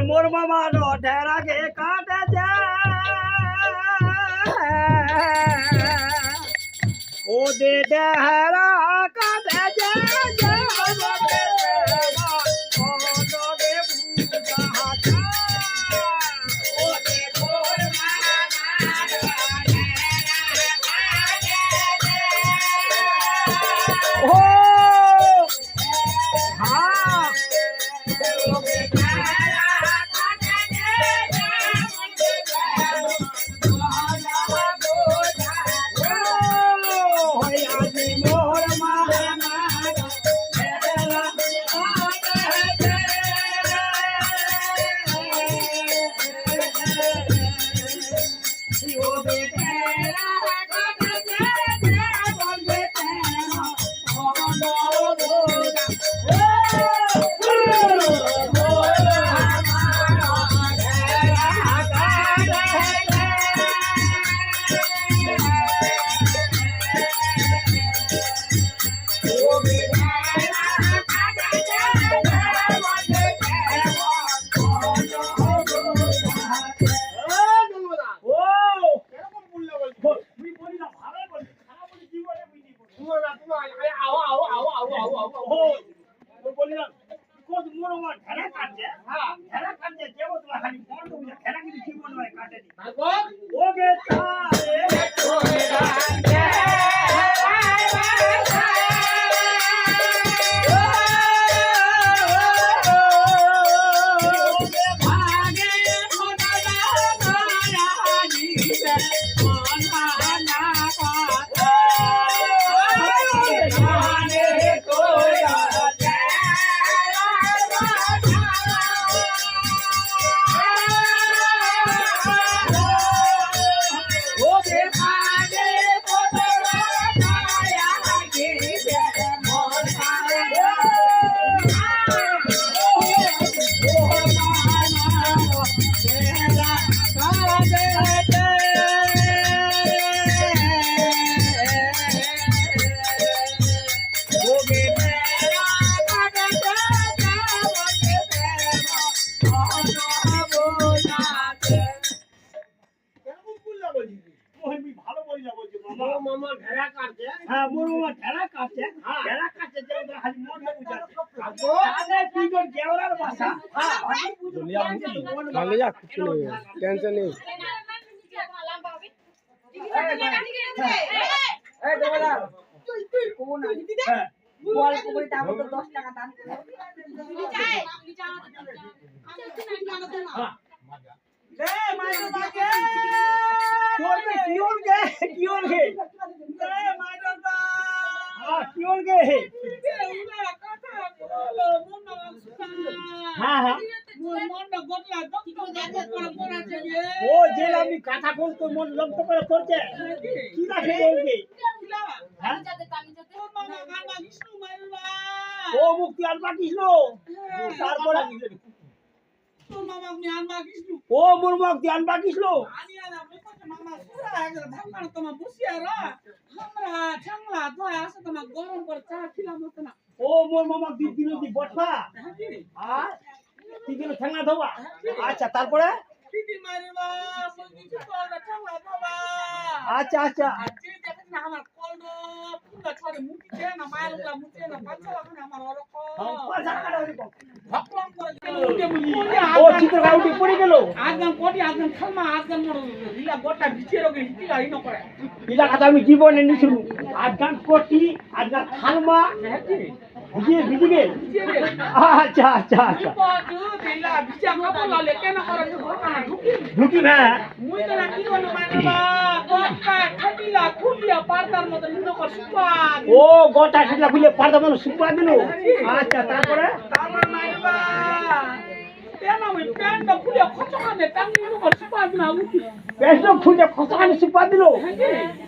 মোর মামা রোডের আগে কাটে ও দে ডেহরা কাটে টেনশন নেই ও যে আমি কথা বলতো মন লব্ধ করে করছে কি রাখে বলবে ও মুক্তি আলবা কৃষ্ণ তারপরে ও মোর মুক্তি আলবা কৃষ্ণ ও মোর মামা দিন বটফা আর তিন ঠেঙ্গা ধোবা আচ্ছা তারপরে আচ্ছা আচ্ছা ও চিত্রকাউটি পড়ে গেল আজকাল কোটি আজকাল খালমা আজকাল মোর ইলা গোটা বিচের ওকে হিলা ইনো করে ইলা কথা আমি জীবনে নি শুনু আজকাল কোটি আজকাল খালমা ভিজে ভিজে আচ্ছা আচ্ছা আচ্ছা ইলা বিচা খাবো লালে কেন করে ঢুকি না মুই তো কি বলবো মানবা গোটা খাটিলা খুলিয়া পারদার মত ইনো করে সুপা ও গোটা খাটিলা খুলিয়া পারদার মত সুপা দিলো আচ্ছা তারপরে মানবা তেনা ওই প্যান্টটা খুলিয়া খচকানে টাঙ্গি ইনো করে সুপা দিনা উঠি প্যান্টটা খুলিয়া খচকানে সুপা দিলো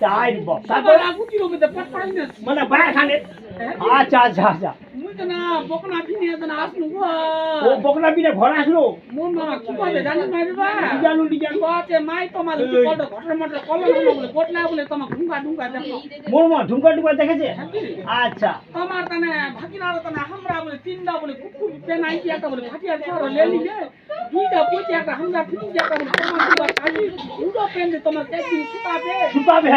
তাই বাপ তারপরে আগুতি লোকে পট পড়াইনে মানে বাইরে খানে আচ্ছা আচ্ছা আচ্ছা মুই তো না বকনা বিনে তো না আসলু গো ও বকনা বিনে ঘর আসলো মোর মামা কি বলে জানি মাইবা জানু ডিজান বাতে মাই তোমার কি বড় ঘটনা মত কলম বলে বটলা বলে তোমার ঢুঙ্গা ঢুঙ্গা দেখো মোর মা ঢুঙ্গা ঢুঙ্গা দেখেছে আচ্ছা তোমার তানে ভাগিনার তানে আমরা বলে তিনটা বলে কুকুর পেনাই কি একটা বলে ফাটিয়া চড় লেলি যে দুইটা পয়সা একটা হামলা ফিল্ম একটা তোমার দিবা কালি উড়ো পেন দে তোমার একদিন সুতাবে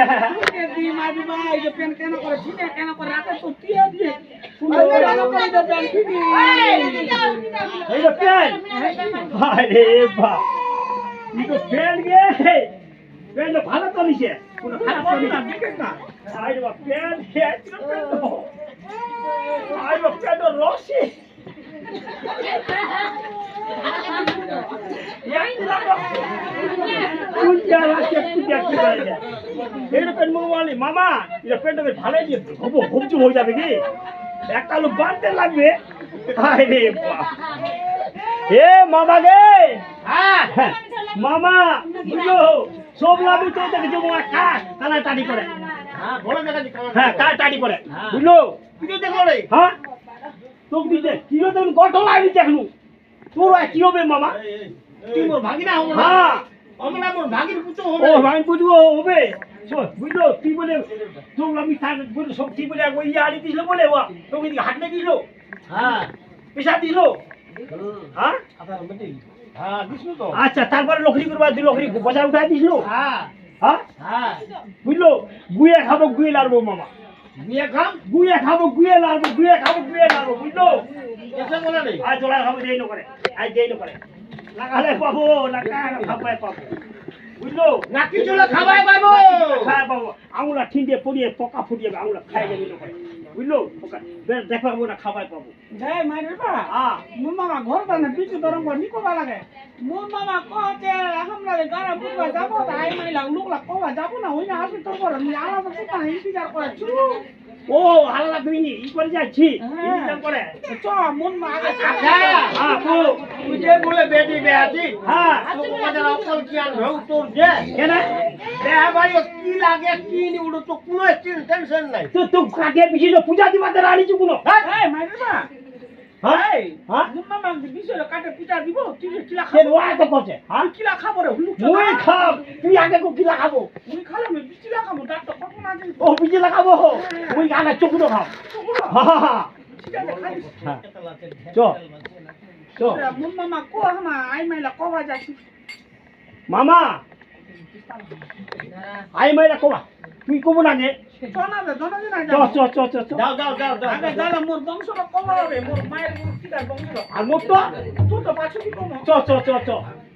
দি মারি ভাই যে পেন কেন করে ঠিক কেন করে রাতে তো দিয়ে দিয়ে সুন্দর করে দে পেন ফিনি এই তো পেন আরে বাবা ই তো পেন গে পেন তো ভালো তো নিছে কোনো খারাপ না দেখেন না আরে বাবা পেন হে পেন তো আরে বাবা পেন তো রসি মামা এটা পেনটা ভালো হবো হবজু হয়ে যাবে কি একটা লোক বাঁধতে লাগবে আরে এ মামা গে মামা বুঝলো সব লাগবে তো দেখে কানা টাড়ি করে হ্যাঁ কার টাড়ি করে বুঝলো দেখো রে হ্যাঁ তোকে দিতে কি হতো গঠন লাগি দেখলু তোর কি হবে মামা তুই মোর ভাগিনা হবে হ্যাঁ আমরা মোর ভাগির পুত্র হবে ও ভাগির পুত্র হবে বুঝলো তুই বলে তোর আমি তার বলে সব কি বলে ওই আড়ি দিছিল বলে ও তোকে দিকে হাট লেগে দিল হ্যাঁ পয়সা দিল হ্যাঁ হ্যাঁ দিছিল তো আচ্ছা তারপরে লকড়ি করবা দিল লকড়ি বাজার উঠাই দিছিল হ্যাঁ হ্যাঁ হ্যাঁ বুঝলো গুয়ে খাবো গুয়ে লাড়বো মামা গুয়ে খাবো গুয়ে লাড়বো বুঝলো এসে বলে নেই আজ জোড়া খাবো দেই না করে আজ দেই না করে লাগালে পাবো লাগা খাবাই পাবো বুঝলো নাকি চলে খাবাই পাবো আঙুলা ঠিন্ডে পড়িয়ে পোকা ফুটিয়ে আঙুলা খাই যাবে না করে বুঝলো পোকা দেখো না খাবাই পাবো এই মাইরে বা মোর মামা ঘর বানা বিচু দরম করে নিকোবা লাগে মোর মামা কতে আমরা গারা বুঝবা যাব তাই মাইলা লোকলা কোবা যাব না হইনা আসি তোর করে আমি আলাদা কথা ইন্তেজার করে চু ও আল্লাহ তুই ই করে যাচ্ছি ইন্তেজার করে চ মন মা আগে হ্যাঁ তুই যে বলে বেটি বেয়াতি হ্যাঁ তোর বাজার অকল কি আর ভৌ তোর যে কেন দেহা ভাই কি লাগে কি নি উড়ো তো কোনো টেনশন নাই তো কাকে বিছিল পূজা দিবাতে রানি চু কোনো এই মাইরে বা এই মোর মামা বিছিল কাটে পূজা দিব তুই কিলা সে ওয়া তো করছে হ্যাঁ কিলা খাবো রে হুলু মুই খাব তুই আগে কো কিলা খাবো মুই খালাম বিচিলা খাবো ডাক্তার কত না দিন ও বিচিলা খাবো মুই আগে চকুলো খাব হ্যাঁ চ চ মোর মামা কো হামা আই মাইলা কবা যাচ্ছি মামা আই মাইলা কোবা তুই কব না গে চনা দে দনা দিনা চ যাও আগে দাদা মোর বংশ কবা হবে মোর মায়ের কিটা বংশ আর মোর তো তুই তো পাছু কি কম চ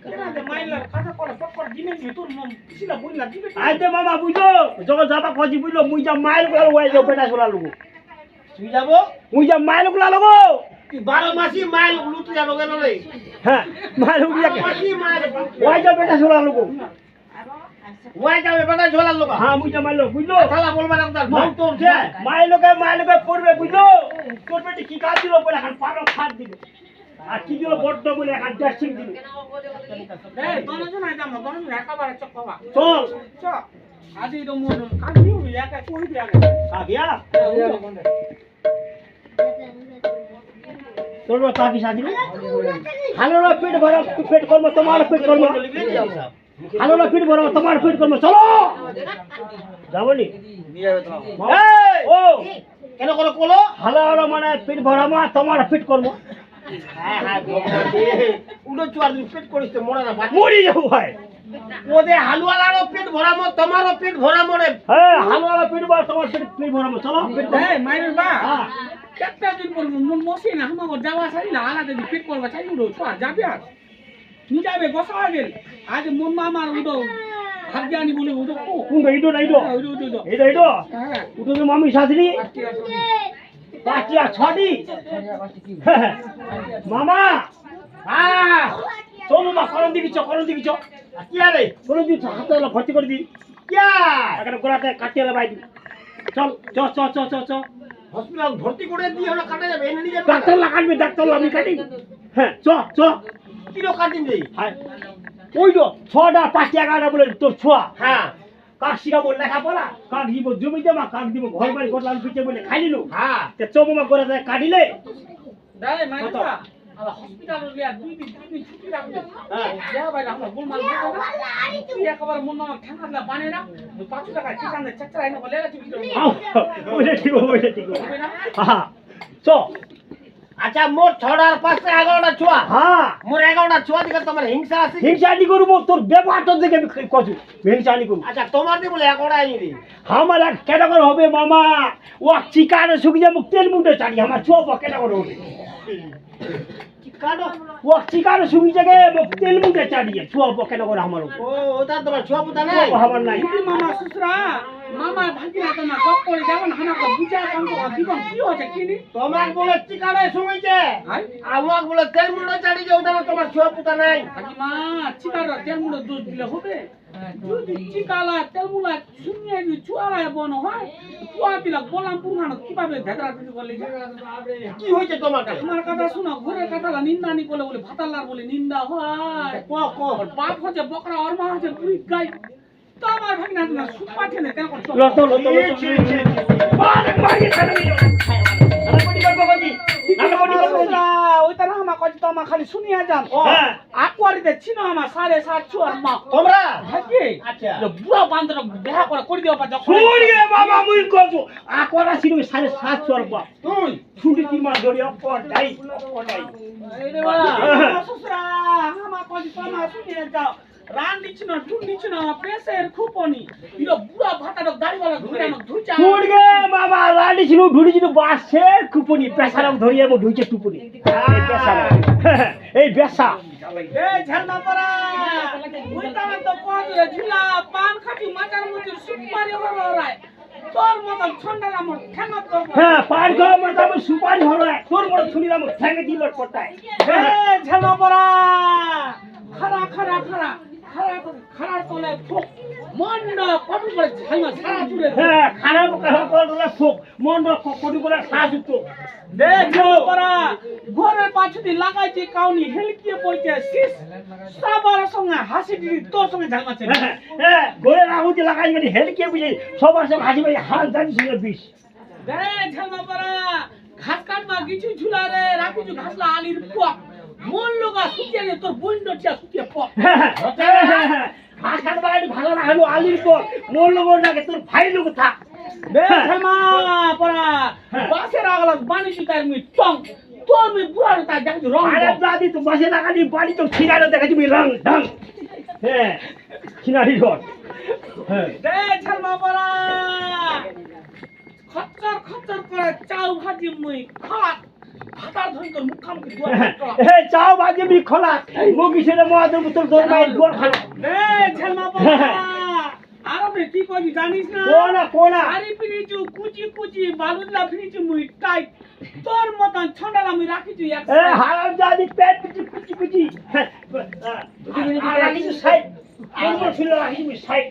কেনা দে মাইলার কথা করে পটপট দিনে নি তোর মম পিছিলা বইলা দিবে আইতে মামা বুঝো যখন যাবা খজি বুঝলো মুই যা মাইল গুলা ওয়াই যাও বেটা সোলা লগো তুই যাবো মুই যা মাইল গুলা লগো তুই 12 মাসি মাইল লুটু যাবো কেন রে হ্যাঁ মাইল উড়িয়া মাসি মাইল ওয়াই যাও বেটা সোলা লগো ওয়াই যাবে বেটা সোলা লগো হ্যাঁ মুই যা মাইল বুঝলো শালা বলবা না তার ভৌ তোর যে মাইলকে পড়বে বুঝলো তোর বেটি কি কাজ দিল বলে এখন পারো খাট দিবে আর কি দিল বড় বলে এখন ড্রেসিং দিল এই দনা জন আইতা মা দনা জন একাবারে চকবা চল চ আজি তো মোর কাকি হই একা কই দিয়া গে আবিয়া তোর কাকি সাজি হালো না পেট কর্ম তোমার পেট কর্ম হালো না পেট ভরা তোমার পেট কর্ম চলো যাবনি ও কেন করে কলো হালো মানে পেট ভরা মা তোমার পেট কর্ম উড়ো চুয়ার পেট করিস তো মরে না মরি যাবো ভাই ওদের হালুয়ালারও পেট ভরামো তোমারও পেট ভরামো রে হ্যাঁ হালুয়ালা পেট ভরা তোমার পেট ভরামো চলো এই মাইরে বা একটা দিন পর মন মসি না হামা যাওয়া চাইলা আলাদা দি পেট করবা চাইলু रो তো যাবে আর নি যাবে বসা গেল আজ মোর মামার উডো ভাগ্যানি বলে উডো কোন ইডো না ইডো ইডো হ্যাঁ উডো তো মামি শাশুড়ি পাটিয়া ছডি মামা হ্যাঁ চলো মা করন দিবি চ কি আরে কোন দিন হাতে ভর্তি করে দি কিয়া এখানে গোড়াতে কাটিয়ে বাই দি চল হসপিটাল ভর্তি করে দি ওরা কাটা যাবে এনে নিয়ে ডাক্তার লাগাবি ডাক্তার লাগবি কাটি হ্যাঁ চ কি লো কাটিন দেই হ্যাঁ ওই তো 6টা 5টা 11টা বলে তোর ছোয়া হ্যাঁ কাক শিখাবো লেখাপড়া কাক দিব জমি জমা কাক দিব ঘর বাড়ি করলাম পিছে বলে খাই নিল হ্যাঁ তে চমমা করে কাটিলে দাই মাইটা হসপিটাল গিয়া 2 দিন ছুটি রাখবে হ্যাঁ যা ভাই আমরা বল মাল তুই একবার মন না ঠান্ডা বানে না 5 টাকা চিকানে চচ্চা আইনা বলে লাগি ওইটা ঠিক হ্যাঁ চ আচ্ছা মোট 6টা আর 5টা 11টা ছুয়া হ্যাঁ মোর 11টা ছুয়া দিকে তোমার হিংসা আছে কি? হিংসানি করবো তোর ব্যবহারটা দেখে আমি কচু হিংসানি করবো আচ্ছা তোমার দি বলে 11টা আইনি দি আমার এক ক্যাটাগর হবে মামা ও চিকারে শুকিয়ে মুখ তেল মুটে চাড়ি আমার চোপ ক্যাটাগর হবে কি কাটো ও চিকারে শুকিয়ে গে মুখ তেল মুটে চাড়িয়ে চোপ ক্যাটাগর আমার ও ওটা তোমার ছুয়া পুতা নাই আমার নাই মামা শ্বশুরা মামা ভাগিনা তোমার গপ করে যেমন হানাকে বুঝা কান্ত জীবন কি হচ্ছে কিনি তোমার বলে চিকারে শুইছে হাই আমার বলে তেল মুড়ো চাড়ি যে ওটা তোমার ছুয়া পুতা নাই মা চিকারা তেলমুড়ো দুধ দিলে হবে যদি চিকালা তেলমুড়া শুনিয়ে দি চুয়ালা বন হয় চুয়া দিলা গোলাম পুরানো কিভাবে ভেদরা কিছু করলে কি হইছে তোমার কাছে আমার কথা শোনো ঘরে কাটালা নিন্দানি করলে বলে ভাতালার বলে নিন্দা হয় ক ক ওর বাপ হচ্ছে বকরা ওর মা হচ্ছে বুড়ি গাই তো আমার ভাগনা না সুপ পাঠিয়ে কেন করছো লতো লতো মারে মারি খালি আমি বডি করব গজি আমি বডি করব ওই তারা আমার কাছে তো আমার খালি শুনিয়া যান হ্যাঁ আকোয়ারিতে ছিল আমার 7.5 চুয়ার মা তোমরা হ্যাঁ কি আচ্ছা বুড়া বান্দর দেখা করে দিও পা শুনিয়ে বাবা মুই কজু আকরা ছিল 750 রুপা তুই ছুটি কি মার ধরিয়া পড়াই রে বাবা শ্বশুরা আমার কাছে তো আমার শুনিয়ে যাও রান দিছ না টুন দিছ না প্রেসের খুপনি ইলো বুড়া ভাতাটা দাড়িওয়ালা ঘুরানো ধুচা শুনগে বাবা রানি ছিল ঢুড়ি ছিল বাসে কুপনি পেছারাম ধরিয়া মো ঢুইছে টুপনি এই বেসা এ ঝালনা পড়া ওই তারা তো কজরে ঝিলা পান খাটি মাচার মুচুর সুপারি হলো রায় তোর মত ঠান্ডা আমার ঠেঙা করব হ্যাঁ পার করে মত আমি সুপারি হলো তোর বড় ছুরিলাম ঠ্যাঙ্গে দিল পড়তায় এ ঝালনা পড়া খারা খারা খারা খারা খারা তোলে ফুক মন্ড কত করে ঝালনা সারা চুরে হ্যাঁ খারাপ করে ফোক মন কোটি করে সাজ তো দে ঝালনা পড়া ঘরের পাছুদি লাগাইছে কাউনি হেলকিয়ে পড়ছে সিস সাবার সঙ্গে হাসি দিদি তোর সঙ্গে ঝালমাছে হ্যাঁ গোলে রাহুতি লাগাই মানে হেলকে বুঝি সবার সব হাসি ভাই হাল জানি ছিল বিষ দে ঝালনা পড়া ঘাস কাটবা কিছু ঝুলা রে রাখিছু ঘাসলা আলির পুয়া মন লগা সুটিয়ে নে তোর বইন্ড টিয়া সুটিয়ে পক ঘাস কাটবা ভালো লাগালো আলির পর মোর লগর নাকি তোর ভাই লোক থাক দে ঝালমা পড়া বাসের আগলা বানি সুতার মি টং তোর মি বুড়া তা দেখি রং আরে দাদি তো বসে লাগালি বাড়ি তো ছিড়ালো দেখাচ্ছি রং ঢং হ্যাঁ ছিনারি ঘর হ্যাঁ দে ঝালমা পড়া খচ্চর করে চাউ ভাজি মুই খাট ভাতার ধরি তোর মুখামুখি দুয়ার করা এই চাও বাজে বি খোলা মুগি ছেলে মহাদেব তোর তোর মায়ের দুয়ার খালা দে ঝালমা পড়া আর আমি কি করি জানিস না কোনা আরে ফিরিছু কুচি কুচি বালুদলা ফিরিছু মুই টাইট তোর মতন ছন্ডাল আমি রাখিছু এক এ হারাম জাদি পেট পিচি কুচি কুচি আর রাখিছু সাইড কোন ছিল রাখিছু সাইড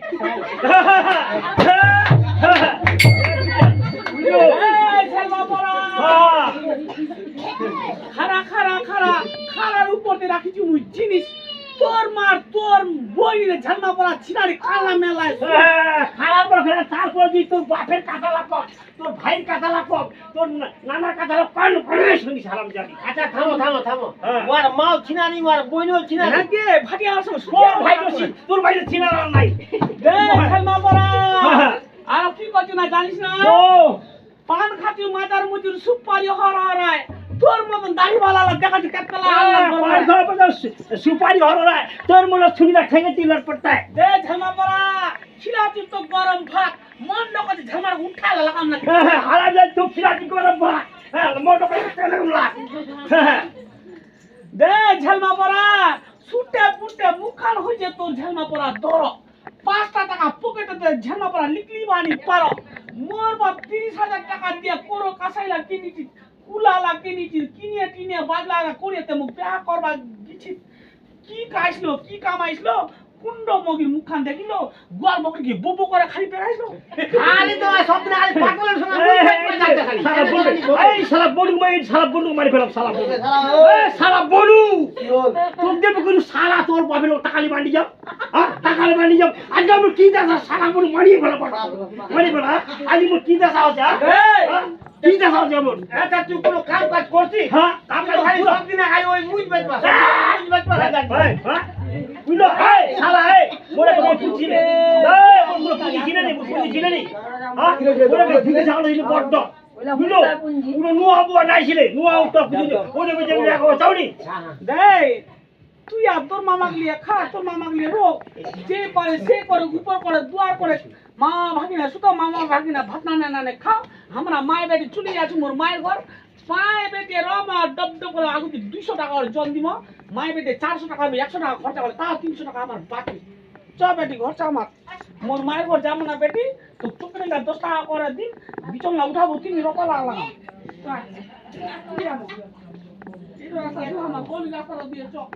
এই ঝালমা পড়া খারার উপরে রাখিছু মুই জিনিস তোর মার তোর বইরে ঝালমা পড়া ছিনারি কালা মেলায় খারাপ করে তারপর দি তোর বাপের কাঁথা লাপক তোর ভাইয়ের কাঁথা লাপক তোর নানার কাঁথা লাপক কান করে শুনি সালাম জানি আচ্ছা থামো থামো থামো হ্যাঁ। ওর মাও চিনানি ওর বইনও চিনানি হ্যাঁ কে ভাটিয়া আসো তোর ভাই তোর ভাই চিনার নাই দে ঝালমা পড়া আর কি করছ না জানিস না ও পান খাতি মাজার মুজুর সুপারি হরায় তোর মতন দাড়িওয়ালা দেখাচ্ছি কেতলা সুপারি হরায় তোর মনে ছুরিটা ঠেঙে তিলার পড়তায় দে ঝালমা পড়া খিলাচি তো গরম ভাত মন নকতে ঝালমার উঠা লাগাম না হারা যায় তো খিলাটি করে বা মোটো করে তেলে লাগ দে ঝালমা পড়া সুটে পুটে মুখান হইছে তোর ঝালমা পড়া দর 5টা টাকা পকেটে ঝালমা পড়া লিখলি বানি পারো মোর বাপ 30,000 টাকা দিয়ে কোরো কাসাইলা কিনিছি কুলালা কিনিছি কিনিয়ে টিনিয়ে বাজলা করিয়েতে মুখ বিয়া করবা গিছি কি কাইছলো কি কামাইছলো কুন্ড মগির মুখখান দেখিলো গোয়াল মগির কি বুবু করে খালি পেরাইছলো খালি তো সব দিন আজ পাগলের সঙ্গে মুই যাচ্ছে খালি এই শালা বনু মারি ফেলাম শালা বনু এই শালা বনু তোর দেবে কোন শালা তোর বাপের টাকালি বান্ডি যাও টাকালি বান্ডি যাও আজ আমি কি দেখা শালা বনু মারি ফেলা মারি ফেলা আজ আমি কি দেখা হচ্ছে কি দেখা হচ্ছে আমার আচ্ছা তুই কোনো কাম কাজ করছিস হ্যাঁ আমি খালি সব দিন আই ওই মুই বেচবা মুই বেচবা হ্যাঁ বুঝলো এই শালা এই মোরে কোনো পুছি নেই এই মোরে পুছি চিনে নেই পুছি চিনে নেই হ্যাঁ মোরে পুছি জানো এই বড় বুঝলো পুরো নুয়া বুয়া নাইছিলে নুয়া উত্তর বুঝলি ওরে বুঝে দেখো চাউনি দে তুই আর তোর মামাকে লিয়ে খা তোর মামাকে লিয়ে রোক যে পারে সে করে উপর করে দুয়ার করে মা ভাগিনা সুতো মামা ভাগিনা ভাত না না না খাও আমরা মায়ের বেটি চলে যাচ্ছি মোর মায়ের ঘর মায়ের বেটি রমা ডব ডব করে আগুতে 200 টাকা করে জন দিব মায়ের বেটি 400 টাকা আমি 100 টাকা খরচা করে তাও 300 টাকা আমার বাকি চ বেটি খরচা আমার মোর মায়ের ঘর যাবো না বেটি তো চুপড়ে না 10 টাকা করে দিন বিচনা উঠাবো তুমি রকম লাগলাম আমার গলি রাস্তা দিয়ে চক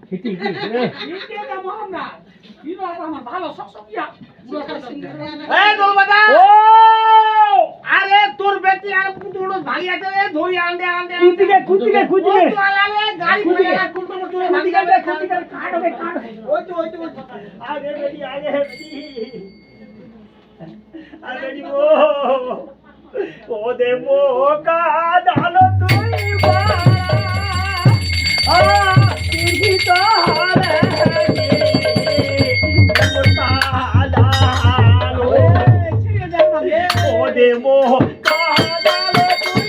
আমার ভালো সবসকিয়া এই দলবাদা ও আরে তোর বেটি আর পুতুড়ো ভাগিয়াতে রে ধরি আন্ডে আন্ডে কুতিকে ও তো আলালে গাড়ি কুতিকে। ফেলে কুলটো কুলটো কুতিকে ভাগিয়াতে কাট ওই তো আগে বেটি বেটি ও দে মো কা দালো তুই বাড়া তিহি তারে ও দে মো কা দালো তুই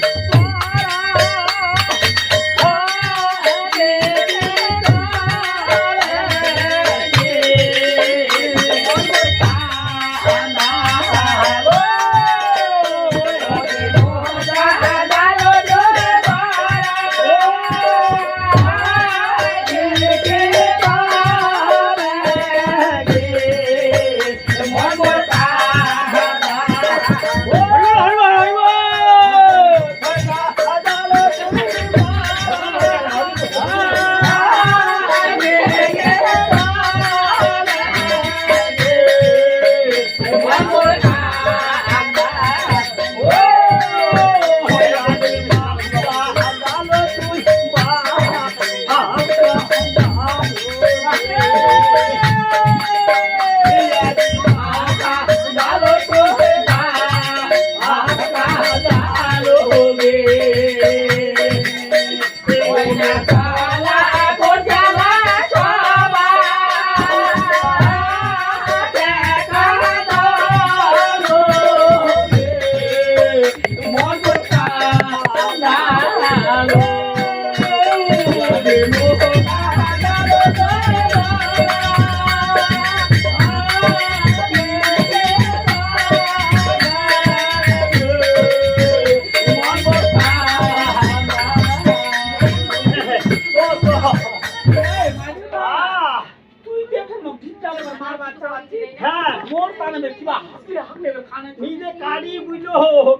মোর পানে কিবা হাসলে হাকলে খানে নিজে গাড়ি বুঝলো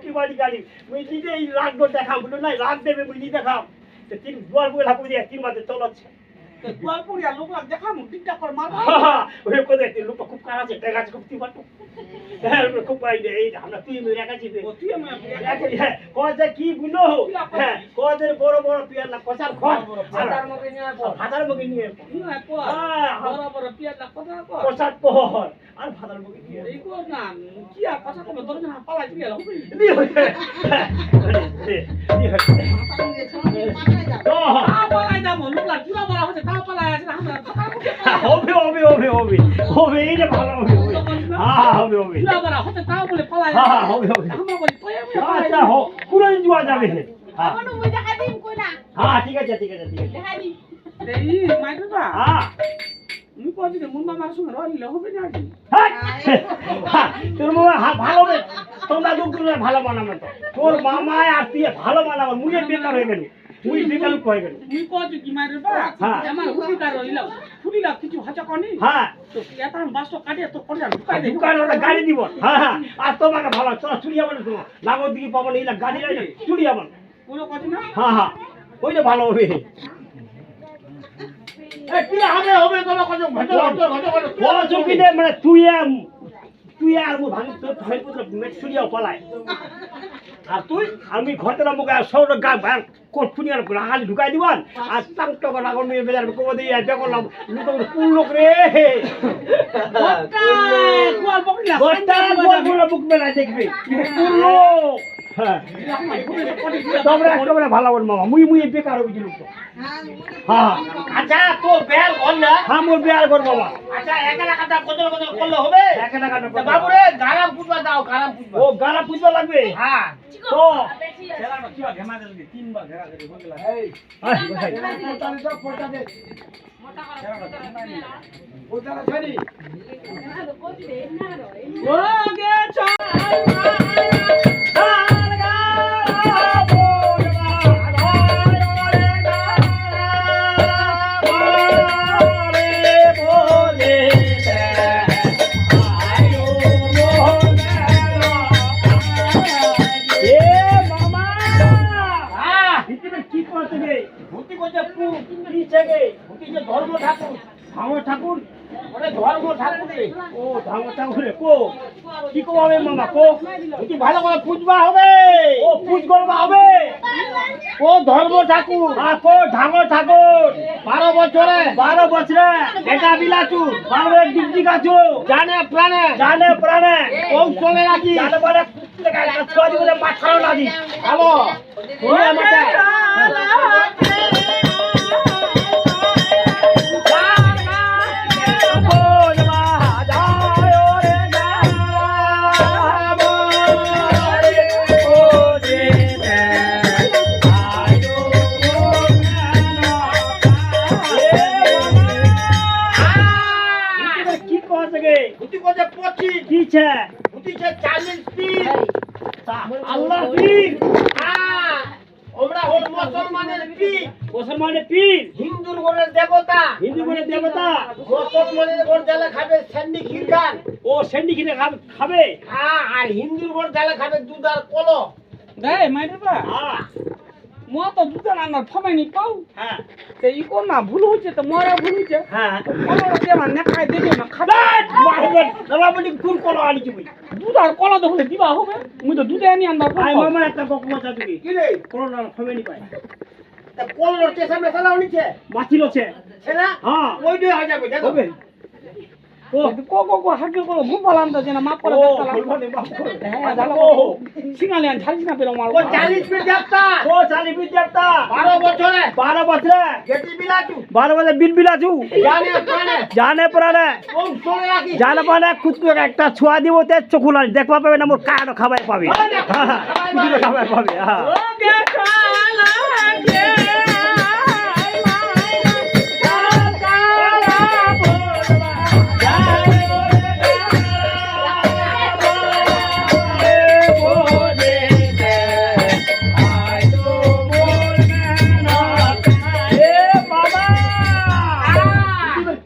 কি বাড়ি গাড়ি মুই নিজে এই রাগ দেখা বুঝলো না রাগ দেবে মুই নিজে দেখাম তো তিন দুয়ার বলে হাকু দিয়ে তিন মাঝে চলছে দুয়ার পুরিয়া লোক লাগ দেখা মু টিকটা করে মারবা ওই কোথায় তিন লোক খুব কাজ আছে টাকা আছে খুব তিন বাটু হ্যাঁ খুব পাই দে এই আমরা তুই মেরে কাছে ও তুই আমি কজে কি বুঝলো হ্যাঁ কজের বড় বড় পিয়ার না কচার ঘর হাজার মগে নিয়ে বড় বড় পিয়া না কথা কর কচার পর আর ভাদার মগে নিয়ে এই কর না কি আর কথা কম তোর না পালাই দিয়ে হবে দি হইছে দি হইছে তো পালাই দাম লোক লাগ কিবা বড় হচ্ছে তা পালাই আছে আমরা হবে এই যে ভালো হবে হ্যাঁ হবে কিবা বড় হচ্ছে তা বলে পালাই হ্যাঁ হবে আমরা বলি পয়া আচ্ছা হো পুরো যাওয়া যাবে হ্যাঁ আমার মুই দেখা দিম কই না হ্যাঁ ঠিক আছে দেখা দিম এই মাইবা হ্যাঁ মুই কইছি যে মুন মামার সঙ্গে রইলে হবে না কি তোর মামা ভালো তোমরা দুগুলো ভালো বানাবে তো তোর মামা আর তুই ভালো বানাবো মুই বেকার হয়ে গেল তুই বেকার হয়ে গেল মুই কইছি কি মাইবা আমার হুদিটা রইল হুদিলা কিছু হাচা কনি হ্যাঁ তো এটা বাসটা কাটিয়ে তো পড়া ঢুকাই দে দোকান ওটা গাড়ি দিব হ্যাঁ আর তোমাকে ভালো তোরা চুরি যাবে না তো লাগো দিকে পাবো না এলা গাড়ি রাই চুরি যাবে না পুরো কইছি না হ্যাঁ ওইটা ভালো হবে এ কি হবে তোমার কত ঘটে বড় চুকি দে মানে তুই আর মু ভাঙি তোর ভাই পুত্র মেট চুরিয়াও পালাই আর তুই আমি ঘটনা মুখে সৌর গা কটফুনি আর রাগালি ঢুকাই দিবান আর টাং টক লাগান মেয়ে বেজার কো দিয়ে এটা করলাম লোক কোন লোক রে কুয়াল পকড়িলা গোটা গোল বুক মেলা দেখবে কোন লোক হ্যাঁ তোমরা ভালো বল মামা মুই বেকার হবি লোক হ্যাঁ আচ্ছা তো বেল কর না হ্যাঁ মোর বিয়ার কর বাবা আচ্ছা একা কাটা কদল কদল করলে হবে একা টাকা বাবু রে গারাম পুজবা দাও গারাম পুজবা ও গালা পুজবা লাগবে হ্যাঁ তো খেলাটা কি ঘেমা দিলি তিনবার ঘেরা করে হয়ে গেল এই বসাই ও গে ভূতি কইতে পু কি চাগে ভূতি যে ধর্ম ঠাকুর ভাঙর ঠাকুর ওরে ধর্ম ঠাকুর রে ও ভাঙর ঠাকুরে কো কি কো হবে মামা কো ভূতি ভালো করে পুজবা হবে ও পুজ করবা হবে ও ধর্ম ঠাকুর আর কো ভাঙর ঠাকুর 12 বছরে 12 বছরে এটা বিলাচু 12 ডিগ্রি গাছু জানে প্রাণে জানে প্রাণে কৌশলে রাখি জানে বলে ছোয়া দিবলে মাথাও লাগি ভালো ওই আমাকে ভূতি কইতে 25 কি ছে ভূতি যে 40 পীর আল্লাহ পীর হ্যাঁ আমরা হল মুসলমানের পীর মুসলমানের পীর হিন্দুর ঘরের দেবতা হিন্দু বলে দেবতা মুসলমানের ঘর জ্বালা খাবে সেন্ডি খিরগান ও সেন্ডি কিনে খাবে হ্যাঁ আর হিন্দুর ঘর জ্বালা খাবে দুধ আর কলো দে মাইরে বা হ্যাঁ মো তো দুজন আনার ফমাইনি পাও হ্যাঁ তে ই কোন না ভুল হইছে তো মোরা ভুল হইছে হ্যাঁ কলর দিয়ে না খাই দেবে না খাবে মারবেন নলাবটি কোন কোন আনিছি বই দুধ আর কলা তো হলে দিবা হবে মুই তো দুধে আনি আনবার আই মামা একটা বক মজা দিবি কি রে কোন না ফমেনি পায় তা কলোর চেষা মেশালা উনিছে মাছিল আছে ছেনা হ্যাঁ ওই দিয়ে হয়ে যাবে দেখো হবে ও কো হাকির কো ভুল বলাম তো যেন মাপ করে ও দেখতাম বলবানে বাপ করে হ্যাঁ জানো সিঙ্গালি আন ছাড়িস না পেলো মার ও 40 পীর দেবতা ও চালি বিদ্যাতা 12 বছরে 12 বছরে গেটি বিলাচু 12 বছরে বিলবিলাছু জানে প্রাণে জানে প্রাণে কৌশলে রাখি জানে প্রাণে কুতু একটা ছোয়া দিব তে চকুলানি দেখবা পাবে না মোর কাড় খাবাই পাবে কুতু খাবাই পাবে হ্যাঁ ও গে কালা গে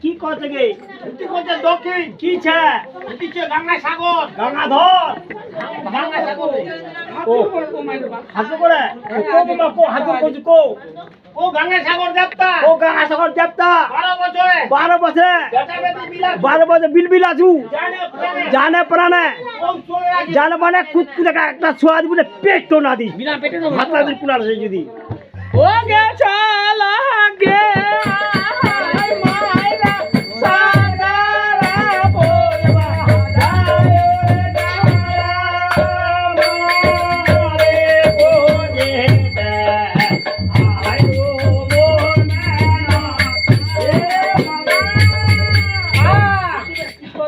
কি করতে গে ভূতি কইতে দক্ষিণ কি ছে ভূতি যে গঙ্গা সাগর গঙ্গাধর গঙ্গা সাগর ও কো মাইরে বা হাজু করে কো বাবা কো হাজু কো কো ও গঙ্গা সাগর দেবতা ও গঙ্গা সাগর দেবতা 12 বছরে 12 বছরে বেটা বেটি বিলাচু 12 বছরে বিলবিলাছু জানে প্রাণে জানে প্রাণে কৌশলে রাখি জানে মানে কুতকুতে একটা ছোয়া দিব পেট তো না দি বিনা পেটে তো হাত না দি কুলার আছে যদি ও গে চালা গে আই মাইরা সাগরা বলবা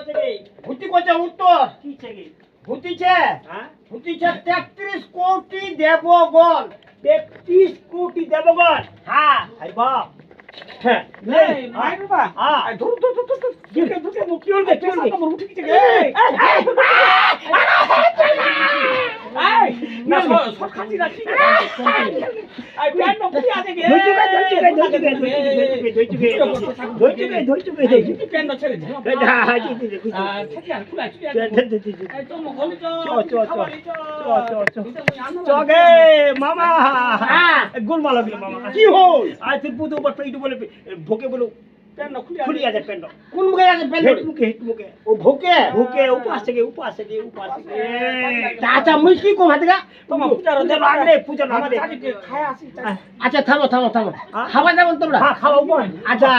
যায় ভূতি কইতে উত্তর কি চাই ভূতিছে হ্যাঁ ভূতিছে 33 কোটি দেবগণ 33 কোটি দেবগণ হ্যাঁ আই বাপ হ্যাঁ এই মাইরে বা হ্যাঁ ধর ধর ধর ধর ঢুকে ঢুকে মুখ কি হলবে কি হলবে তোমার উঠে গেছে এই না সব খাতি রাখি আই প্যান নো কি আছে গে কি প্যান নো ছেড়ে থাকি আর খুলা চুয়া এই তো মগলি চগে মামা হ্যাঁ গোলমাল হলো মামা কি হল আজ তুই পুতো উপর পেইটু বলে ভোকে বলো পেন খুলি আছে পেন্ড কোন মুখে আছে পেন হেট মুখে ও ভোকে ভুকে উপাস থেকে আচ্ছা মুই কি কম হাতে গা তোমার পূজার পূজার আমার আগে চাচিকে খায় আসি আচ্ছা থামো হ্যাঁ? খাবার যাবেন তোমরা হ্যাঁ খাওয়া উপর আচ্ছা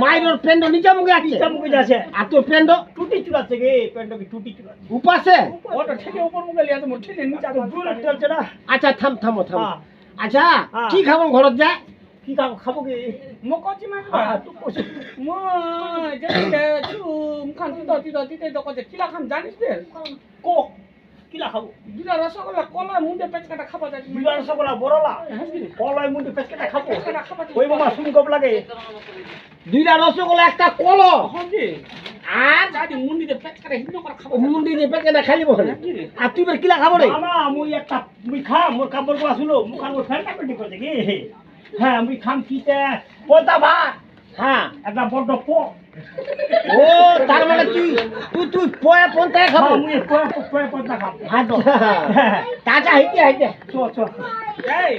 মায়ের পেন্ড নিচে মুখে আছে ইচ্ছা মুখে যাচ্ছে আর তোর পেন্ড টুটি চুরাচ্ছে গে পেন্ড কি টুটি চুরাচ্ছে উপাসে ওটা ঠেকে উপর মুখে লিয়া তো ঠেলে নিচে দূরে চলছে না আচ্ছা থামো হ্যাঁ। আচ্ছা হ্যাঁ। কি খাবো ঘরত যায় কি খাবো গে মকচি মা তো কইছে মো যেতে চুম খান তিতে তো কতে কিলা খান জানিস রে কো কিলা খাবো দুটা রসগোল্লা কলা মুন্ডে পেচকাটা খাবা যাচ্ছে বিবার সকলা বড়লা কলাই মুন্ডি পেছকেটা খাবো ওই মামা শুন গপ লাগে দুইটা রসগোল্লা একটা কলো হজি আর জানি মুন্ডিতে পেচকাটা হিন্ন করে খাবা মুন্ডি দিয়ে পেকে খাইলি বলে আর তুই বের কিলা খাবো রে মামা মুই একটা মুই খাম মোর কাপড় গুলা শুনো মুখার মোর ফেলটা পেটি করছে কি হ্যাঁ মুই খাম কিতে পোতা ভাত হ্যাঁ একটা বড় পো ও তার মানে তুই পয়ে পন্থায় খাবো মুই পোতা খাম আচ্ছা চাচা হাইতে চো এই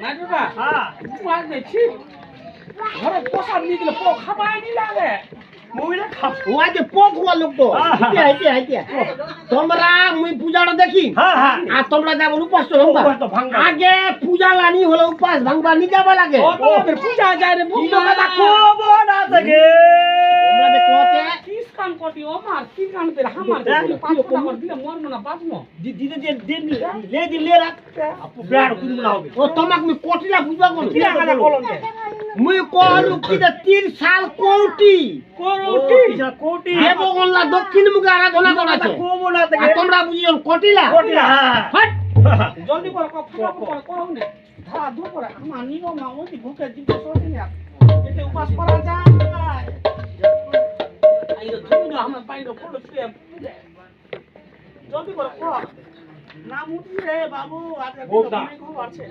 না বাবা হ্যাঁ মাছ নেছি ঘরে প্রসাদ নিয়ে দিলে পো খাবাই নি লাগে মুই না খাম ওই যে পোক হওয়া লোক তো হাইতে তোমরা মুই পূজাটা দেখি হ্যাঁ আর তোমরা যেমন উপাস তো ভাঙবা উপাস তো ভাঙবা। আগে পূজা লানি হলে উপাস ভাঙবা নি যাবা লাগে ও তো পূজা যায় রে কি তো কথা কব না থেকে তোমরা যে কোতে কিস কাম করতি ও মার কি কাম তে হামার পাঁচ টাকা করে দিলে মরব না বাঁচবো দিদি দিন লে রাখ আপু ব্যাড কুন না হবে ও তোমাক মুই কোটিলা বুঝবা কোন কি লাগা কলম দে মুই কলু কি দে 3 সাল কোটি কোটি দেবগণলা দক্ষিণ মুখে আরাধনা করাছে কব না থেকে আর তোমরা বুঝিও কোটিলা কোটিলা হ্যাঁ হট জলদি করে কথা করে করো নে ধারা দু করে আমার নিগো না ওই ভুকে দিতে সরে না এতে উপাস করা যায় আইরো তুমি না আমার পাইরো পড়ো শুয়ে জলদি করে কর না মুটি রে বাবু আজকে গোটা। খবর আছে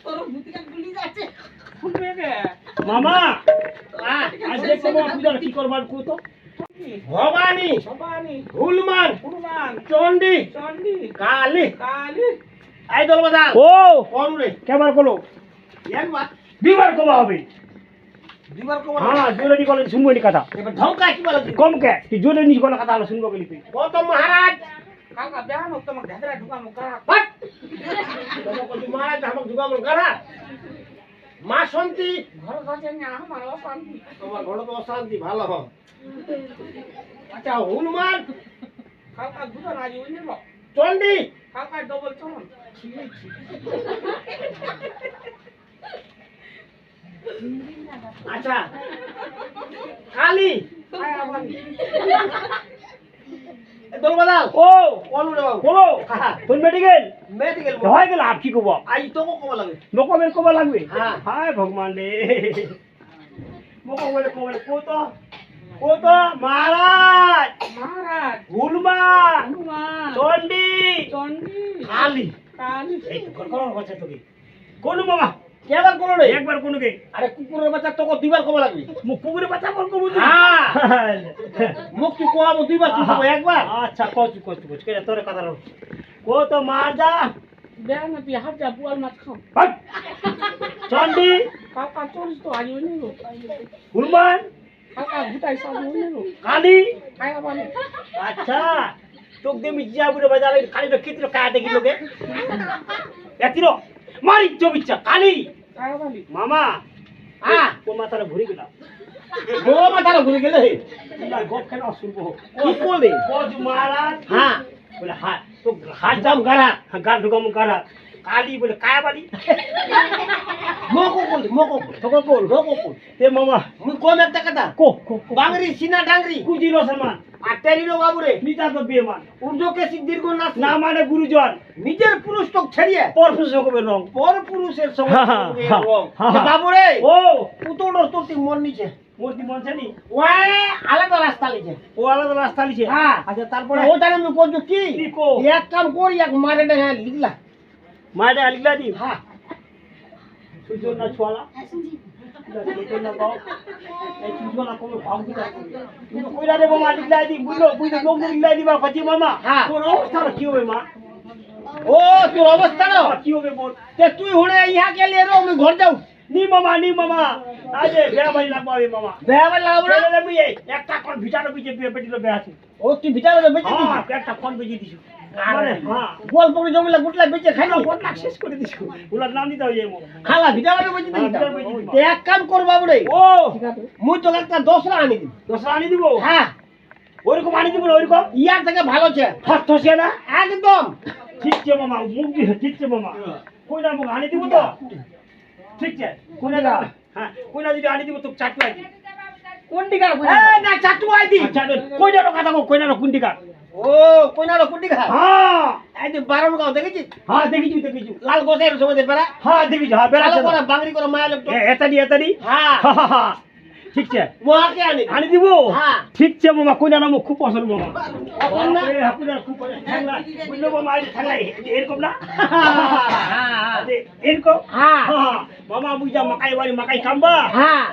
তোর মুতিকা গুলি যাচ্ছে শুনবে গে মামা আজ দেখো পূজা কি করবার কো তো ভবানী সবানি হুলমান হনুমান চণ্ডী চন্ডী কালী কালী আই দলবাদা ও কোন রে কেবার কলো একবার দুইবার কবা হবে দুইবার কবর হ্যাঁ জোরে নি কলে শুনবো নি কথা এবার ধমকা কি বলে কম কে তুই জোরে নি কলে কথা হলো শুনবো গলি তুই কত মহারাজ কাকা বেহানো তোমাকে ঢাকরা ঢুকামো কারা হট তোমাকে কত মহারাজ আমাকে দুগামন করা মা শান্তি ঘর কাছে না আমার অশান্তি তোমার ঘরে তো অশান্তি ভালো হ আচ্ছা হনুমান কাকা দুটো রাজি হয়ে নেব চণ্ডী কাকা ডবল চলন আচ্ছা কালী আয়া বানি দলবাদা ও কোন রে বাবু বলো তুই মেডিকেল মেডিকেল হয়ে গেল আর কি কব আই তোকে কব লাগে নকমের কবা লাগবে হ্যাঁ। হায় ভগবান রে নকমের কবে কো তো মহারাজ মহারাজ হনুমান হনুমান চণ্ডী চন্ডী কালী কালী এই তো কর কথা তোকে কোন বাবা কেবার কোন রে একবার কোন কে আরে কুকুরের বাচ্চা তোকে দুইবার কব লাগবে মুখ পুকুরে বাচ্চা বল কবু হ্যাঁ মুখ কি কোয়াবো দুইবার তুই কব একবার আচ্ছা কচু কে তোর কথা রো কো তো মাজা বেহানো তুই হাত যা বুয়াল মাছ খাও চণ্ডী কাকা চলিস তো আজ হয়ে নেব হনুমান কাকা গুটাই সব হয়ে নেব কালী আয়া বানি আচ্ছা তোক দে মি জিয়াবুরে বাজারে খালি তো কিতলো কায়া দেখি লোকে এতিরো মারি জবিচ্ছা কালী আয়া বানি মামা হ্যাঁ ও মাথাটা ঘুরে গেল বো মাথার ঘুরে গেলে না গপ কেন শুনবো কি করবে কোজ মহারাজ হ্যাঁ বলে হাত তো হাত জাম গারা গান ঢুকামু গারা কালী বলে কায়া বাড়ি মকো কোন তে মামা মুই কোন একটা কথা কো বাংরি সিনা ডাংরি কুজিরো সম্মান আর তেরিরো বাবু রে নিতা তো বেমান উর্দুকে দীর্ঘ নাচ না মানে গুরুজন নিজের পুরুষ তোক ছাড়িয়ে পরপুষ রকমের রং পর পুরুষের সঙ্গে হ্যাঁ, হ্যাঁ, হ্যাঁ, হ্যাঁ। বাবু রে ও পুতোড়ো তোর তুই মন নিচে মূর্তি মনছানি ওয়ে আলাদা রাস্তা লিছে ও আলাদা রাস্তা লিছে হ্যাঁ আচ্ছা তারপরে ওটারে আমি কইছো কি কি কো? এক কাম করি এক মারে না হ্যাঁ লিখলা মায়েরা আলিগলা দি হ্যাঁ সুজন না ছোয়ালা না বাও এই সুজন না কোনো ভাগ দিতা তুমি কইরা দেব মা আলিগলা দি বুঝলো লোক লিগলা দিবা ফাজি মামা হ্যাঁ। তোর অবস্থা কি হবে মা ও তোর অবস্থা না কি হবে বল তে তুই হুনে ইহা কে লিয়ে রো আমি ঘর যাও নি মামা আজে বেয়া বাড়ি লাগবো আমি মামা বেহাবার লাগাবো না ছেলে দেবি একটা কোন ভিটানো বিচে বেটিলো বেয়া আছে ও তুই ভিটারে বেঁচে দিস হ্যাঁ একটা কোন বেজে দিছো মানে হ্যাঁ গোল পড়ে জমিলা গুটলা বেঁচে খাই না কোন লাখ শেষ করে দিছো ওলার নাম দিতে হইছে মো খালা ভিটারে বেঁচে দিস ভিটারে বেঁচে দিস। এক কাম কর বাবু রে ও মুই তো একটা 10 আনি দিই দোসরা আনি দিব হ্যাঁ ওরকম আনি দিব না ওরকম ইয়ার থেকে ভালো আছে ঠসঠসে না একদম ঠিক আছে মামা মুখ দিয়ে ঠিক আছে মামা কইনা মুখ আনি দিব তো ঠিক আছে কোনে না হ্যাঁ কইনা যদি আনি দিব তো চাটু আই কোন দিকার না চাটু আই দি আচ্ছা কইনা কথা কো কইনা কোন দিকা ও কোনার কোন দিকা হ্যাঁ এই যে বারণ গাও দেখেছিস হ্যাঁ দেখিছু লাল গোসের সময় বেড়া হ্যাঁ দেখিছু হ্যাঁ বেড়া ভালো করে বাংরি করে মায়া লোক এতাদি হ্যাঁ ঠিক আছে মহাকে আনি আনি দিব হ্যাঁ। ঠিক আছে মামা কইনা নাম খুব পছন্দ মামা পছন্দ না? আপনার খুব পছন্দ ঠাঙ্গা বুঝলো মামা এই ঠাঙ্গা এরকম না এরকম হ্যাঁ মামা বুঝা মাকাই বাড়ি মাকাই কামবা হ্যাঁ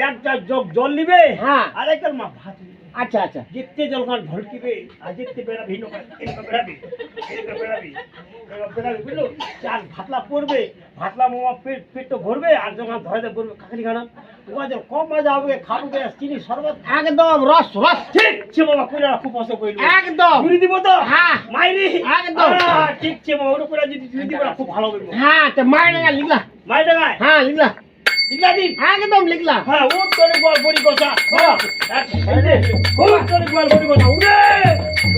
একটা জগ জল নিবে হ্যাঁ। আর একটা মা ভাত নিবে। আচ্ছা আচ্ছা যেতে জল খান ঢলকিবে আর যেতে বেড়াবি এরকম বেড়াবি বুঝলো চাল ভাতলা পড়বে ভাতলা মামা পেট তো ভরবে আর যখন ধরে পড়বে কাকড়ি খানা ওয়া যে কম মজা হবে খাবো চিনি শরবত একদম রস রস ঠিক আছে মামা কইরা খুব পছন্দ কইলো একদম জুড়ি দিব তো হ্যাঁ। মাইরি একদম। ঠিক আছে মামা ওর উপরে যদি জুড়ি দিব খুব ভালো হবে হ্যাঁ তো মায়ের টাকা লিখলা মাই ডাঙায় হ্যাঁ লিখলা দিলা দিন একদম লিখলা হ্যাঁ ও তোরে গোল বড়ি কথা ও তোরে গোল বড়ি কথা উড়ে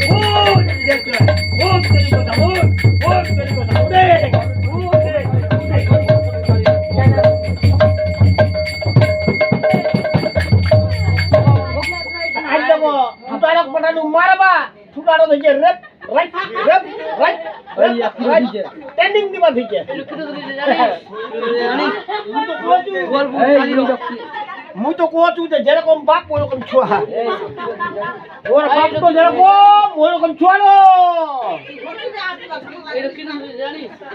ও দেখো ও তোরে কথা ও তোরে কথা উড়ে আজ দেখো ফুটারক পাঠানো মারবা ফুটারক হইছে rape right rape right right trending দিবা দিছে মুই তো কোচু যে যেরকম বাপ ওরকম ছোয়া ওর বাপ তো যেরকম ওরকম ছোয়া নো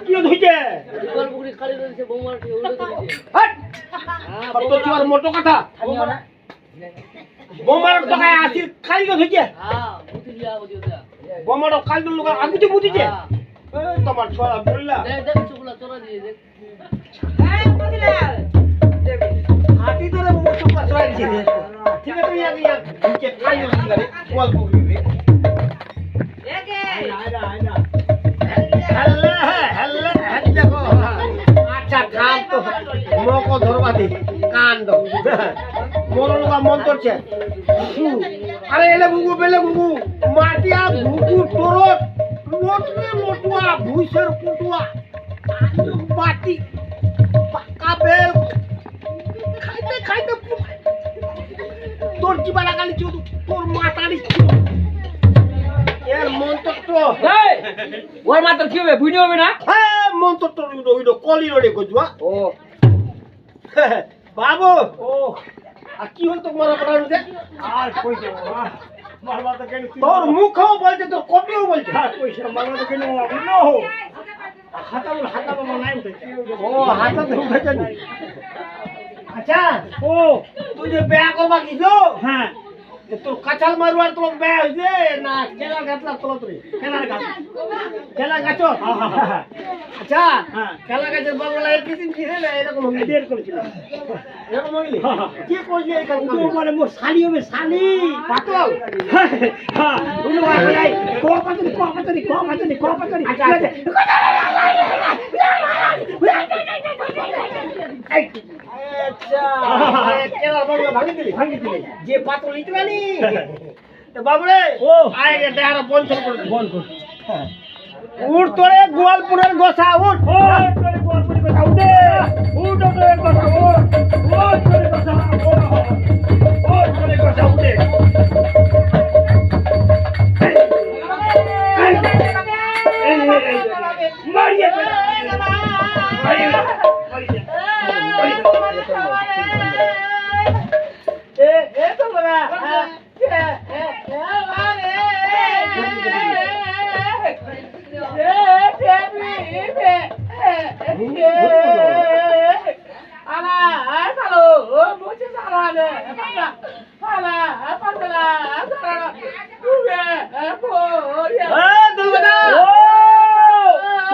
কি হইছে হাট কত ছোয়ার মোটো কথা বোমার টাকায় আসি খালি তো হইছে বোমার কাল তো লোক আগে তো বুঝিছে তোমার ছোয়া বললা হাতি ধরে মোটো কথা হইছে ঠিক আছে ইয়া ইয়া কে খাই না দিগারে কোয়াল পড়বে দেখো আচ্ছা খাম তো মক ধরবা দি কান্দ মোর লোক মন করছে আরে এলে গুগু বেলে গুগু মাটিয়া গুগু তোরত লোটরে লোটুয়া ভুইসের কুটুয়া বাটি পাকা বেল খাইতে খাইতে তোর জীবন লাগালি চুদ তোর মাতারি এর মন্তত্ব ওর মাত্র কি হবে বুঝতে হবে না হ্যাঁ মন্তত্ব ওইটো কলি রড়ে গজুয়া ও বাবু ও আর কি হল তোমার পড়ানো যে আর কই তো মারবা তো কেন তোর মুখও বলছে তোর কপিও বলছে আর পয়সা মারবা তো কেন নো হাতা মামা নাই উঠে ও হাতে তো উঠেছে নি আচ্ছা ও তুই যে বেয়া করবা কিছো হ্যাঁ তোর কাঁচাল মারুয়ার তোর বেয়া হইছে না কেলা গাছলা তোলা তুই কেনার গাছ কেলা গাছ আচ্ছা হ্যাঁ। কেলা গাছের বাংলা এর কিছু কিনে না এরকম হইলে দের করেছিল এরকম হইলে হ্যাঁ। কি কইলি এখান ও মানে মোর শালি হবে শালি পাতল হ্যাঁ উনি ভাই কোপাতনি আচ্ছা আচ্ছা আচ্ছা কেলা বাংলা ভাঙি দিলি যে পাতল ইতরানি তো বাবুরে ও। আয় গে দেহার বঞ্চন করে দে। বল কর উঠ তোরে গোয়ালপুরের গোসা উঠ ও তোরে বল করে কথা উঠে উঠো তোরে কথা উঠ ও তোরে কথা ও তোরে কথা উঠে মারিয়া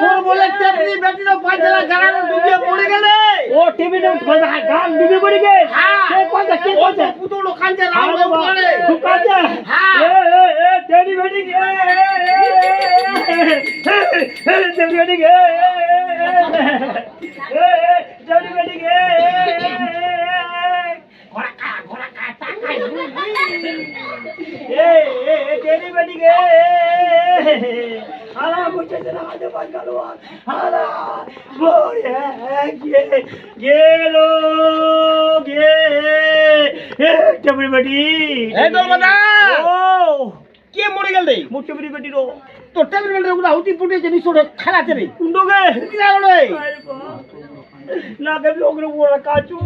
তোর বলে তেমনি বেটির পাঁচলা গাড়ানো ডুবিয়ে পড়ে গেলে ও ও টিভি নে গান দিবি বলি গে কে কোনটা কে ও কোনটা পুতুলো কাঞ্জে রাম করে খুব কাজে হ্যাঁ। এ টেডি বেডি গে টেডি বেডি গে টেডি বেডি গে ঘোড়া কা টাকা টেডি বেডি গে আলা বুঝে না আমাদের বাঙ্গালো আলা বড়ে গেলো গে টেডি বেডি এই দলবাদা ও কে মরে গেল রে মোটে বেডি বেডি রো তো টেবিল মেলে ওগুলা হুটি ফুটি জিনিস ওরে খেলাতে রে কুন্ডোগে কি লাগলো রে না কে লোগরে বড় কাচু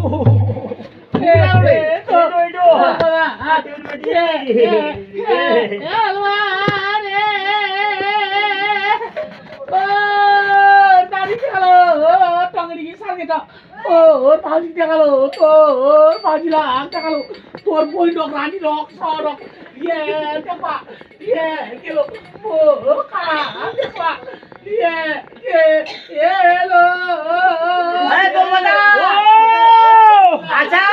কি লাগলো রে এডো তোর বই ডক রানী ডক সড়ক ইয়ে দেখবা ইয়ে গেল ও কালা দেখবা ইয়ে এলো এই দলবাদা আচ্ছা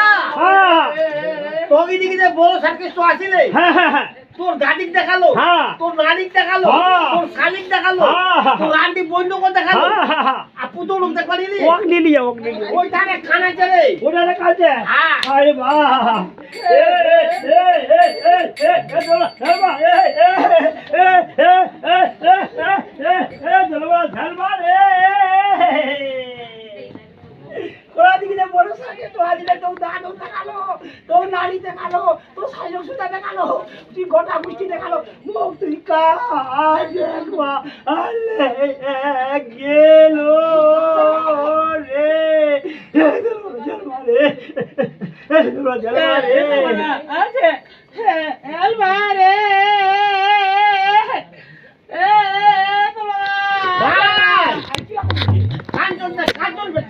তোগি দিকে যে বড় সার্কিট তো আসিলে হ্যাঁ তোর গাদিক দেখালো হ্যাঁ। তোর নানিক দেখালো হ্যাঁ। তোর শালিক দেখালো হ্যাঁ। তোর আন্টি বন্ধু কো দেখালো আর পুতো লোক দেখবা দিলি ওয়াক নিলিয়া ওই তারে খানা চলে ওটা কাছে হ্যাঁ আরে বাহ ধরবা ধরবা রে ওরা দিকে বড় সাকে তো আদিলে তো দাঁত দেখালো তো নাড়ি দেখালো তো সাইজ সুতা দেখালো তুই গোটা গুষ্টি দেখালো মুখ তুই কা দেখবা আলে গেলো রে ধরবা রে আছে এলবারে কাঞ্চন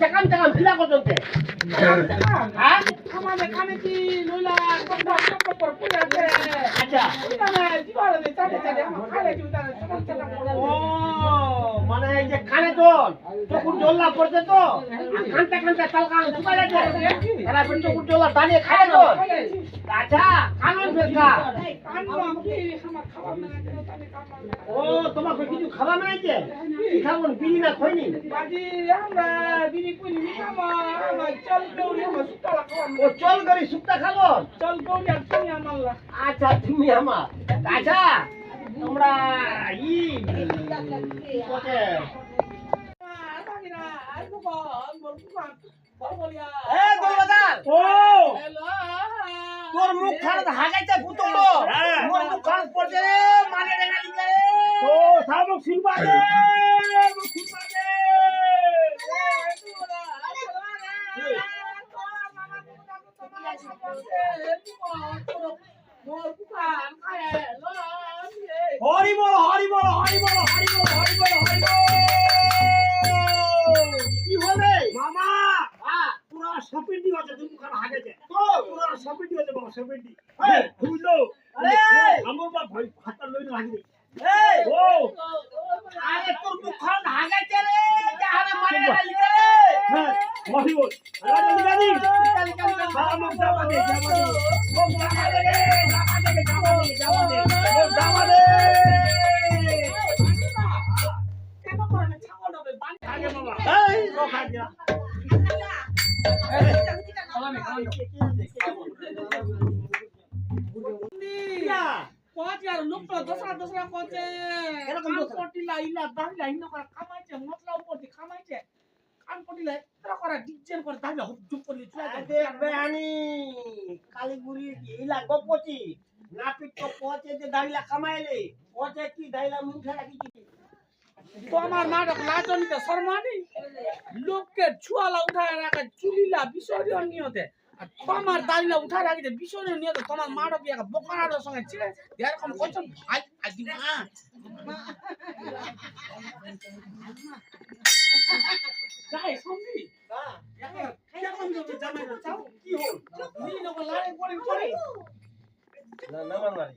চাকাম চাকাম খিলা করতে হ্যাঁ আমাদের কানে কি লইলা কথা পর পড়ে আছে আচ্ছা মানে জীবনে চাটে চাটে আমার খালে জীবনে চাটা ও মানে এই যে কানে জল চকুর জল্লা পড়ছে তো কানতে কানতে তালকান শুকাই যাচ্ছে এরা ফির চকুর জল্লা দাঁড়িয়ে খায় তো আচ্ছা কানন বেকা ও তোমাকে কিছু খাওয়া নাই কি খাবো বিড়ি না খইনি ও চল করি সুক্তা খাবো আচ্ছা তুমি আমার আচ্ছা তোমরা ই ওকে এ গোলবাজার ও তোর মুখ খারাপ হাগাইতে পুতলো হ্যাঁ। মোর মুখ খারাপ পড়ছে রে মানে রে গালি রে ও সামক সিলবাদে সিলবাদে হরি বল হরি বল হরি বল হরি বল হরি বল হরি বল কি হবে মামা হ্যাঁ পুরা সপিন্ডি আছে তুমি খান হাগেছে তো পুরা সপিন্ডি আছে বাবা সপিন্ডি এই, বুঝলো আরে আমার বা ভাই হাতটা লই না হাগি এই ও আরে তোর মুখ খারাপ হাগাইতে রে যাহারে মানে রে গালি রে হ্যাঁ হরি বল আরে গানি আমার দাবা দে ও দাবা দে দাবা দে আগে মামা এই ও খাজা কালীগুড়ি ইলা গপতি নাপিত তো পচে যে দাইলা কামাইলে পচে কি দাইলা মুখে রাখি তো আমার নাটক নাচনিতে শর্মানি লোককে ছুয়ালা উঠায় রাখে চুলিলা বিসর্জন নিয়তে আর তোমার দাইলা উঠায় রাখি বিসর্জন নিয়তে তোমার মাটক একটা বোকার সঙ্গে ছিঁড়ে এরকম করছো ভাই আজি মা গাই শুনবি কেমন তুমি জামাই না চাও কি হল নি লোক লাড়ে পড়ি পড়ি না না মারি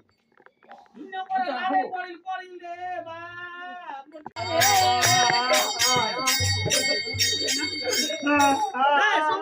নি লোক লাড়ে পড়ি পড়ি রে বা আ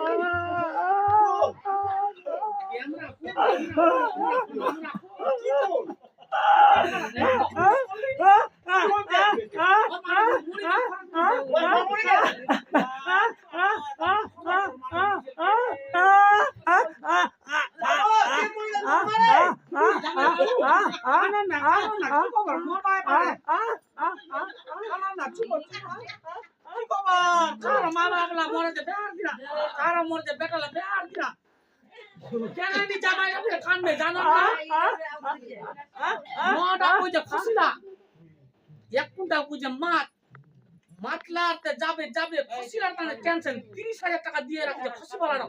টাকা দিয়ে রাখছে খুশি বলানো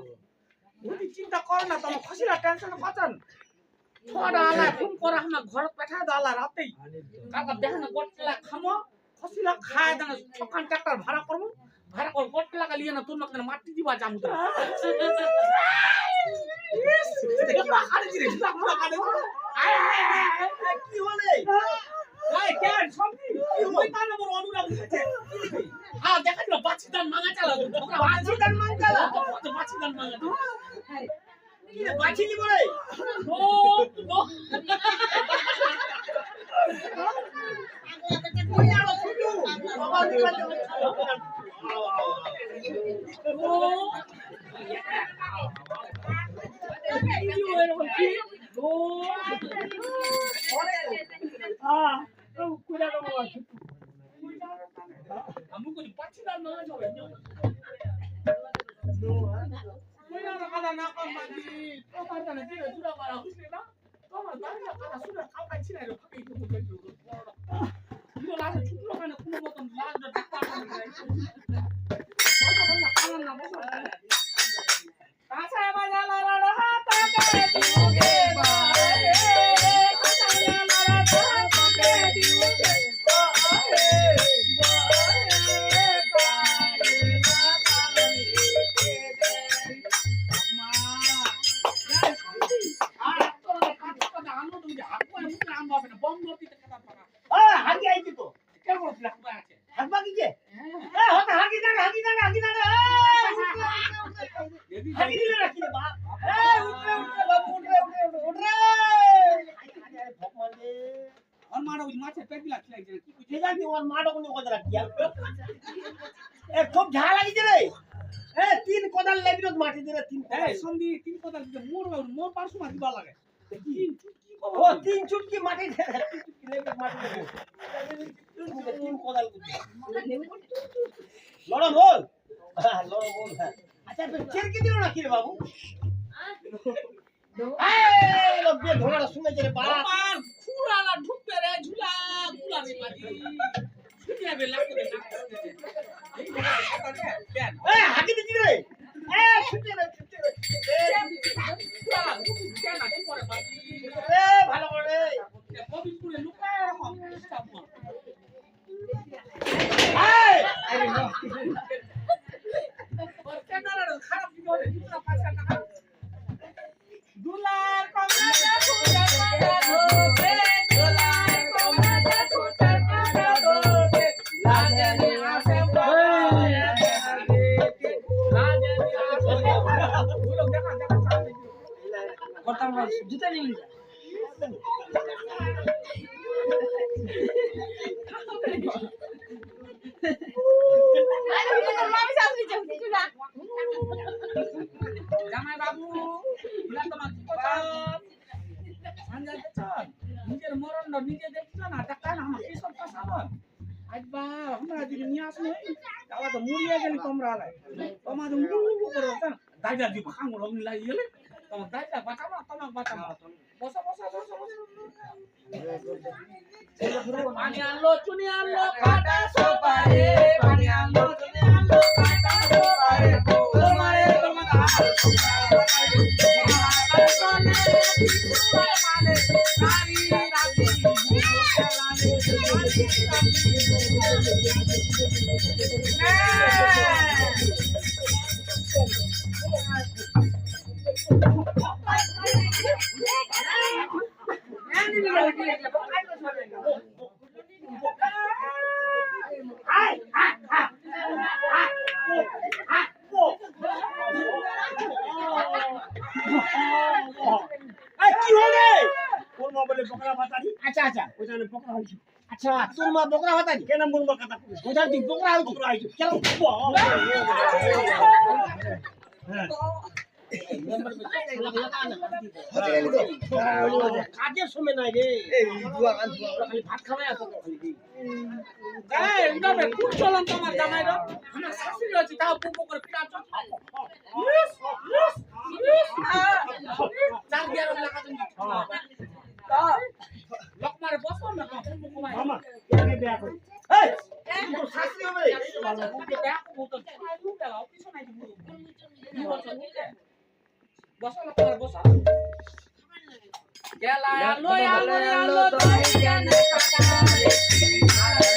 চিন্তা কর না তোমার খুশিরা টেনশন বাঁচান थोड़ा आला फोन कर हम घर बैठा दाला राते काका देहन गोटला खामो खसिला खाए दन छकान ट्रैक्टर भाड़ा करमु भाड़ा कर गोटला का लिए ना तुम मत माटी दिबा जामु तो देखा खाली रे देखा खाली কি হলে ভাই কেন সবজি ওই তার নম্বর অনুরা বুঝছে হ্যাঁ দেখা দিল বাচ্চি দান মাঙ্গা চালা ওরা বাচ্চি দান মাঙ্গা কি রে বাছিলি বলে নো নো কই আলো ছুটু বাবা দিবা Kamu kok dipacilan mana coba nyo? Mana nak nakal mati? Kau kata nanti sudah marah usir dah. Kau tanya kata sudah kau kan cina itu pakai itu bukan itu. Itu lalu cukup kan aku mau potong lalu dah dapat. Masa banyak kanan nak masa. Kasih banyak lara hata ke diuge bae. Kasih lara hata ke diuge bae. হাগি আইছি তো কেন বলছিস লাগবা আছে হাগবা কি যে হতা হাগি না হাগি দিলে রাখি রে বাপ উঠরে বাবু উঠরে ভগবান রে और मारो उस माछे पेट भी लागছে কি কইছে যে জানি ওর মাডো কোন কথা রাখি এ খুব ঝাল লাগিছে রে তিন কোদাল লাগলো মাটি দিলে তিন এই সন্ধি তিন কথা দিতে মোর পারসু মাটি বা লাগে তিন চুটকি কব ও তিন চুটকি মাটি দে তিন চুটকি লেগে মাটি দে তিন কোদাল কুটি লড়ম বল আচ্ছা তো চেরকি দিল না কি রে বাবু এই লব্বে ধোড়া শুনে যে বাপ আমার ফুরালা ঢুকবে রে ঝুলা গুলা রে মাটি ছুটি হবে লাগবে না এই কথা দেন হাগি দিছি রে ছুটে রে ফুরালা ঢুকবে কেন না করে মাটি ভালো করে কবিপুরে লুকায় রাখো স্টাফ আরে না और कैमरा खराब वीडियो है दूसरा 5 টাকা दुलार कमला फूटा काटा धोते दुलार कमला फूटा काटा धोते लाजनी आसे बोले लाजनी आसे वो लोग देखा करता हूं जूता नहीं मिलता জামাই বাবু ইলা তোমার কি কথা সঞ্জয় চল নিজের মরণ নিজে দেখছ না টাকা না আমার কি সব কথা বল আজবা আমরা যদি নিয়ে আসলে তাহলে তো মুড়িয়ে গেলি তোমরা আলাই তোমাদের মুড়ু করে না দাইজা দি ভাঙো লগনি লাগি গেলে তোমার দাইজা বাঁচাবো তোমাকে বাঁচাবো বসো পানি আনলো চুনি আনলো কাটা সোপারে পানি আনলো চুনি আনলো কাটা সোপারে তোমারে তোমার আচ্ছা ওইখানে পকড়া হয়েছে আচ্ছা তোর মা বকরা হতানি কেন মুরমা কথা কইছ ওইখানে তুই বকরা হইছিস পকড়া হয়েছে কেন হ্যাঁ কাজের সময় নাই রে খালি ভাত খাওয়াই আসো তো খালি এই নবে কোন চলন তোমার জামাইর আমার শাশুড়ি আছে তাও পুপো করে পিটাচ্ছ চার দিয়া লাগা তুমি তা লোকমারে বসো না পুপো কমাই মামা কেনে দেয়া করি এই তোর শাস্তি হবে রে পুপো দেখ পুপো ছাই লু দাও কিছু নাই বসো লোকমারে বসো গেলা আলো আলো আলো তাই কেন কাটারে আরে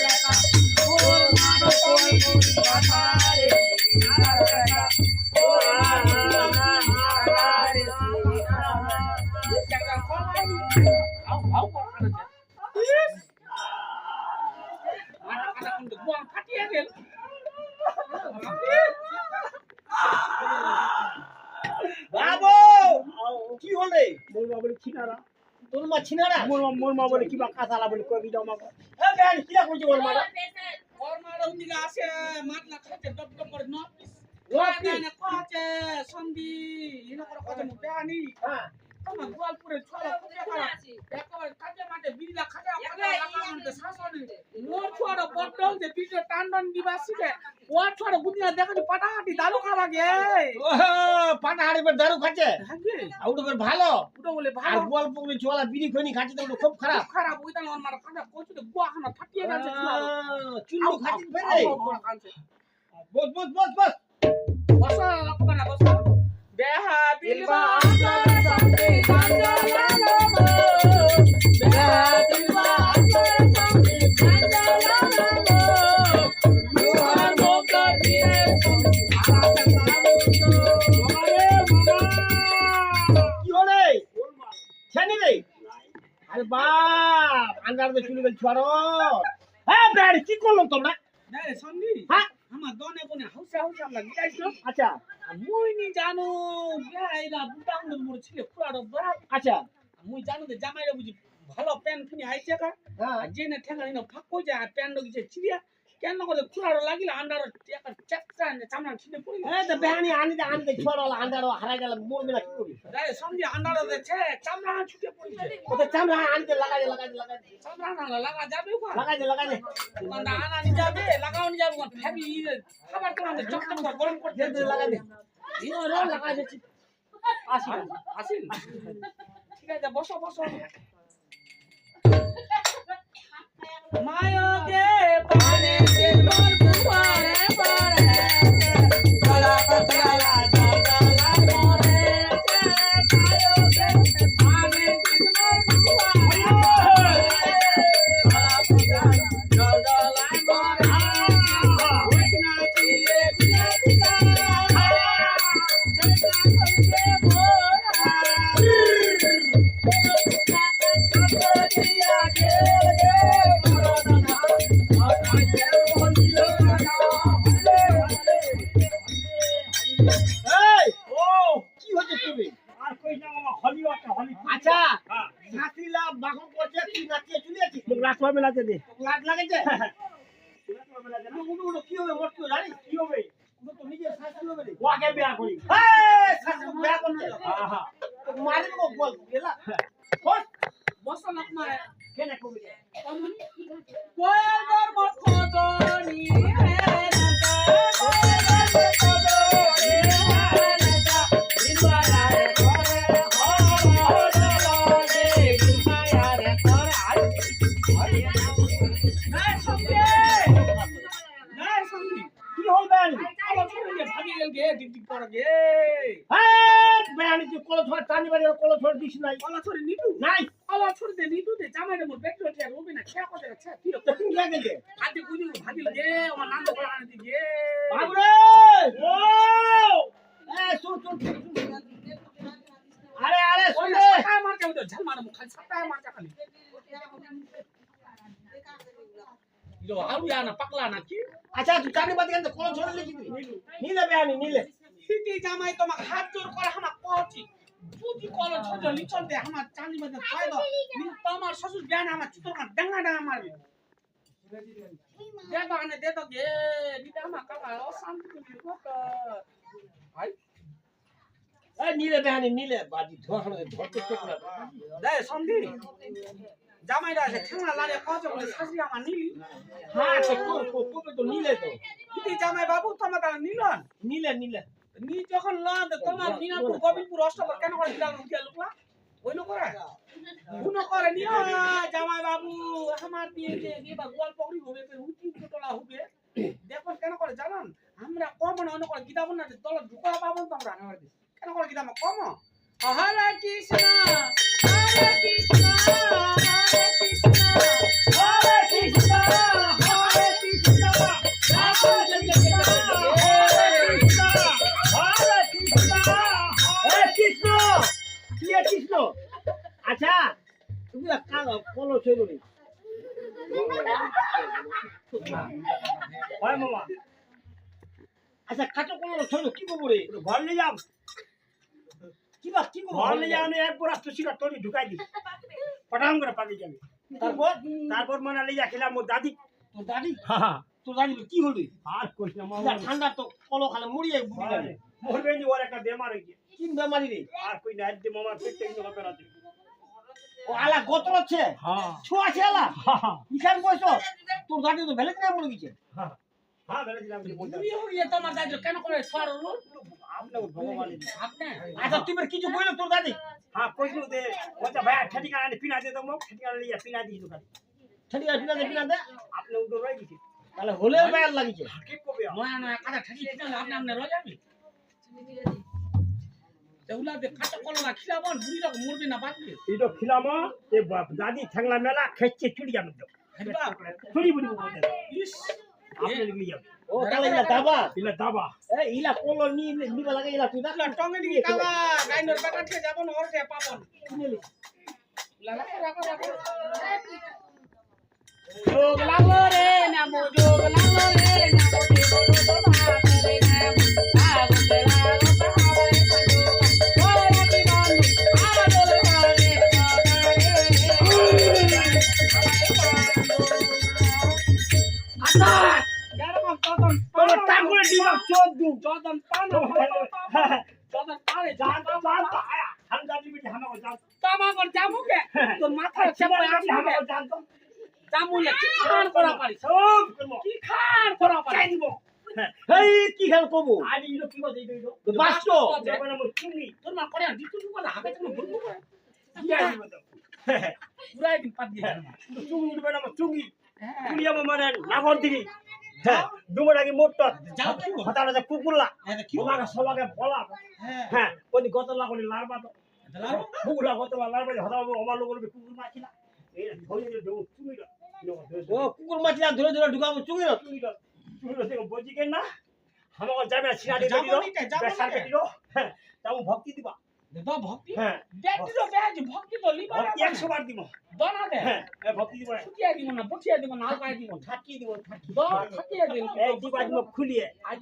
ওর মানো কই কাটারে আরে ও আরে জায়গা কলাই আও আও করখানা ইস মানা কাটা কিন্তু গোয়াং ফাটিয়ে গেল বাবু কি হল রে মুরমা বলে ছিনারা তোর মা ছিনারা মুরমা বলে কিবা কাঁচালা বলে কবি দাও মাকে এ বেন কি কইছিস ওর মা ওর মার ওদিকে আসে মাতলা খাচ্ছে ডব ডব করে নপিস নপিস? না কাছে সন্ধি ইনো করে কথা মুখে আনি হ্যাঁ তোমার গোয়ালপুরে ছোড়া পুজো করা একবার কাজে মাঠে বিড়লা খাজা খাজা লাগানোতে শাসনে মোর ছোড়া বড় যে পিঠে টান্ডন দিবাসিকে ও ছোড়া গুদিয়া দেখানি পাটাহাটি দালু খাওয়া গে ও পাটাহাড়ি পর দারু খাচ্ছে হাগে আউটো করে ভালো ওটা বলে আর ভালো গোয়াল পুকুরে চলা বিড়ি খনি খাচ্ছে তো ওটা খুব খারাপ খারাপ ওইটা ওর মার খাজা কোচতে গোয়া খানা ফাটিয়ে গেছে চুল্লু খাচ্ছিস ফেরে বস বস বস বস বসো লক্ষ্মণ বসো বেহা বিলবা আসার সাথে গাঞ্জালালো বেহা বিলবা আসার সাথে গাঞ্জালালো লোহার মোকা দিয়ে আলাদা কি হলে ছেনি রে আরে বাপ আন্দার তো চুলি গেল ছড়ো হ্যাঁ ব্যাড কি করলো তোমরা না রে সন্ধি হ্যাঁ আমার দনে কোনে হাউসা হাউসা আমরা গিয়েছিল আচ্ছা মুই নি জানো বেহাইরা বুটাং মোর ছিল পুরাড় বড় আচ্ছা মুই জানো যে জামাইরা বুঝি ভালো প্যান ফিনি আইছে কা হ্যাঁ জেনে ঠেঙ্গা নিনো ফাক কই যায় প্যান লগিছে চিড়িয়া কেন করে পুরাড় লাগিলা আন্ডার টেকা চাকচা চামড়া ছিনে পড়ি এই তো বেহানি আনিতে ছড়ো আন্দার হারা গেল মোর মেলা কি করবি রে সন্ধি আন্ডার দেছে চামড়া ছুটে পড়িছে ওটা চামড়া আনিতে লাগাই চামড়া না লাগা যাবে কো লাগাই কোনটা আনা নি যাবে লাগাও নি যাবে কোন ফেবি খাবার তো আমাদের চকচক করে গরম করতে দে লাগাই দে ইনো রো লাগাই দিছি আসিল আসিল ঠিক আছে বসো বসো মায়োগে পানে দিল মোর বুয়ারে পারে গলা পতলা গলা মোরে মায়োগে পানে দিল মোর বুয়ারে গলা পতলা গলা মোরে ওইনা চিলে পিয়া পিয়া চেষ্টা করতে মোরা এই ও কি হচ্ছে তুমি আর কই না মামা হলি একটা হলি আচ্ছা হ্যাঁ শাস্ত্রীলা বাহন করছে তুই নাচিয়ে চলে আছিস লোক রাতবা মেলাতে দে লাগ লাগেছে রাতবা মেলাতে না উড়ো কি হবে মোট তুই জানিস কি হবে উড়ো তো নিজের শাস্ত্রী হবে রে ওয়াকে বিয়া করি এই শাস্ত্রী বেয়া করছে আহা মারিব গো বল গেলা বস বসো লোক মারে কেন কবি কোয়েলর মখদনি হে নাতা কোয়েলর মখদনি হে নাতা ইনবারে করে হো দলনে ইনবারে করে নাই সঙ্গে কি হল বেন আলো ছড়িয়ে ভাগি গেল গে টিক করে গে এই বেন তুই কল ছড় টানি বাড়ি কল ছড় দিস নাই আলো ছড়ি নিতু নাই আলো ছড়ি দে নিতু দে জামাইরে মোর পেট্রোল টিয়া রবি না খেয়া করে ছা কি তো তুমি লাগে দে আদি কুদি ভাগি গে আমার নাম তো করে আনতি গে বাবু রে ও এই শুন আরে আরে শুন রে সাতায় মারতে হতো ঝাল মারো খালি সাতায় মারতে খালি ইলো আলু না পাকলা না কি আচ্ছা তুই টানি বাড়ি কেন কল ছড় লিখি তুই নিলে বেহানি নিলে হিটি জামাই তোমাক হাত জোর করে হামা কহছি যদি কল ছোট লিচল দে আমার চালি মধ্যে খাই দাও তো আমার শ্বশুর বিয়ান আমার চিতর কান ডাঙ্গা ডাঙ্গা মারবে দে তো গে দিদা আমার কাকা অশান্তি করবি কত ভাই এই নিলে বেহানি নিলে বাজি ধরতে চোখ না দে সন্ধি জামাইরা আছে ঠেঙ্গা লাগে কত বলে শাশুড়ি আমার নিলি হ্যাঁ তো কবে তো নিলে তো দিদি জামাই বাবু তোমার তারা নিলন নিলে নিলে নি যখন লন তোমার মিনাপুর গোবিন্দপুর অষ্টপুর কেন করে দিলাম উঠিয়া লুকা ওই লোক করে গুনো করে নিও জামাই বাবু আমার দিয়ে যে এবার গোল পকড়ি হবে উঠি তোলা হবে দেখুন কেন করে জানেন আমরা কম না অন্য করে গীতা বন্যা দল ঢুকা পাবো তো আমরা কেন করে গীতা কম হরে কৃষ্ণ হরে কৃষ্ণ হরে কৃষ্ণ হরে কৃষ্ণ হরে কৃষ্ণ কৃষ্ণ আচ্ছা তুমি কলো ছিল নি হয় মামা আচ্ছা কাটো কলো ছিল কি করবো রে ঘর নিয়ে যাও কি ঘর নিয়ে যাও একবার আসতো ছিল তোর ঢুকাই দিস পটাম করে পাবি যাবে তারপর মানে লিয়া খেলাম ওর দাদি তোর দাদি তোর দাদি কি হলি আর কইস না মামা ঠান্ডা তো কলো খালে মুড়িয়ে বুড়ি যাবে মরবে নি ওর একটা বেমার হইছে কি বেমারি রে আর কই না আজ মামা পেটে কিন্তু হবে রাতে ও আলা গোতর আছে হ্যাঁ ছোয়া আছে আলা ইখান কইছো তোর দাদি তো ভেলে না মরে গেছে হ্যাঁ হ্যাঁ ভেলে দিলাম তুমি হইয়ে তোমার দাদি কেন করে সরলো আপনি ভগবান আপনি আচ্ছা তুমি কিছু কইলো তোর দাদি হ্যাঁ কইলো দে ওটা ভাই ঠেটি কানে পিনা দে তো মোক ঠেটি কানে লিয়া পিনা দিই দোকান ঠেটি কানে পিনা দে আপনি উড়ো রই গেছে তাহলে হলে বাইর লাগিছে কি কবে নয়া নয়া কাটা ঠেটি দিলে আপনি আপনি রজাবি তেউলা দে কাটা কললা খিলাবন বুড়ি রকম মরবে না বাঁচবে এইটো খিলামা এ দাদি ঠ্যাংলা মেলা খেচ্ছে চুড়ি যাবে তো হেবা চুড়ি বুড়ি বলতে ইস আপনি লিখে যাবে ও তাহলে ইলা দাবা এ ইলা কলো নিবা লাগে ইলা তুই না টঙ্গে দিকে কালা গাইনর বাটা থেকে যাব না ওরতে পাবন লাগা রাখো রাখো যোগ লাগলো রে নামো যোগ লাগলো রে নামো দেবো তোমা করে নাম আগতে লাগো তাহারে যোগ ওরে জীবন আদল হরে আচ্ছা এরকম ততন তোর টাঙ্গুলে দিবা 14 ততন পান ততন পারে জান হাম দাদি বিটি হামা জান তামাগর জামুকে তোর মাথা চাপে আসবে হামা জান তো জামুলে কি খান করা পারি সব করব কি খান করা পারি চাই দিব এই কি খেল কবো আজ ইলো কি বলে দিইলো বাস্তো যাবে না মই চিনি তোর মা করে দিতু তু বলা হবে তুমি বলবো করে কি আইবো তো পুরাই দিন পাত দিয়ে চুঙ্গি উঠবে না চুঙ্গি হ্যাঁ কুলিয়া মানে নাগর দিকে হ্যাঁ দুমর আগে মোটটা যাও কি হতালে যে কুকুরলা হ্যাঁ কি ওলাga সবাগে বলা হ্যাঁ হ্যাঁ ওই গতলা কোনি লারবা তো লারবা কুকুরলা গতলা লারবা হতালে আমার লোক বলবে কুকুর মাছিলা এই ধরে যে দেব চুমিরা ও কুকুর মাছিলা ধরে ধরে ঢুকাবো চুমিরা চুমিরা দেখো বজি কেন না আমাকে যাবে না ছিনা দিয়ে দিও বেসার কে দিও হ্যাঁ তাও ভক্তি দিবা দাও ভক্তি হ্যাঁ দেখি তো বেজ ভক্তি তো লিবা ভক্তি 100 বার দিব দনা দে হ্যাঁ ভক্তি দিব সুকিয়া দিব না বচিয়া দিব না আলকাই দিব থাকি দিব থাকি দ থাকিয়া দিন এই দিবা দিব খুলিয়ে আজ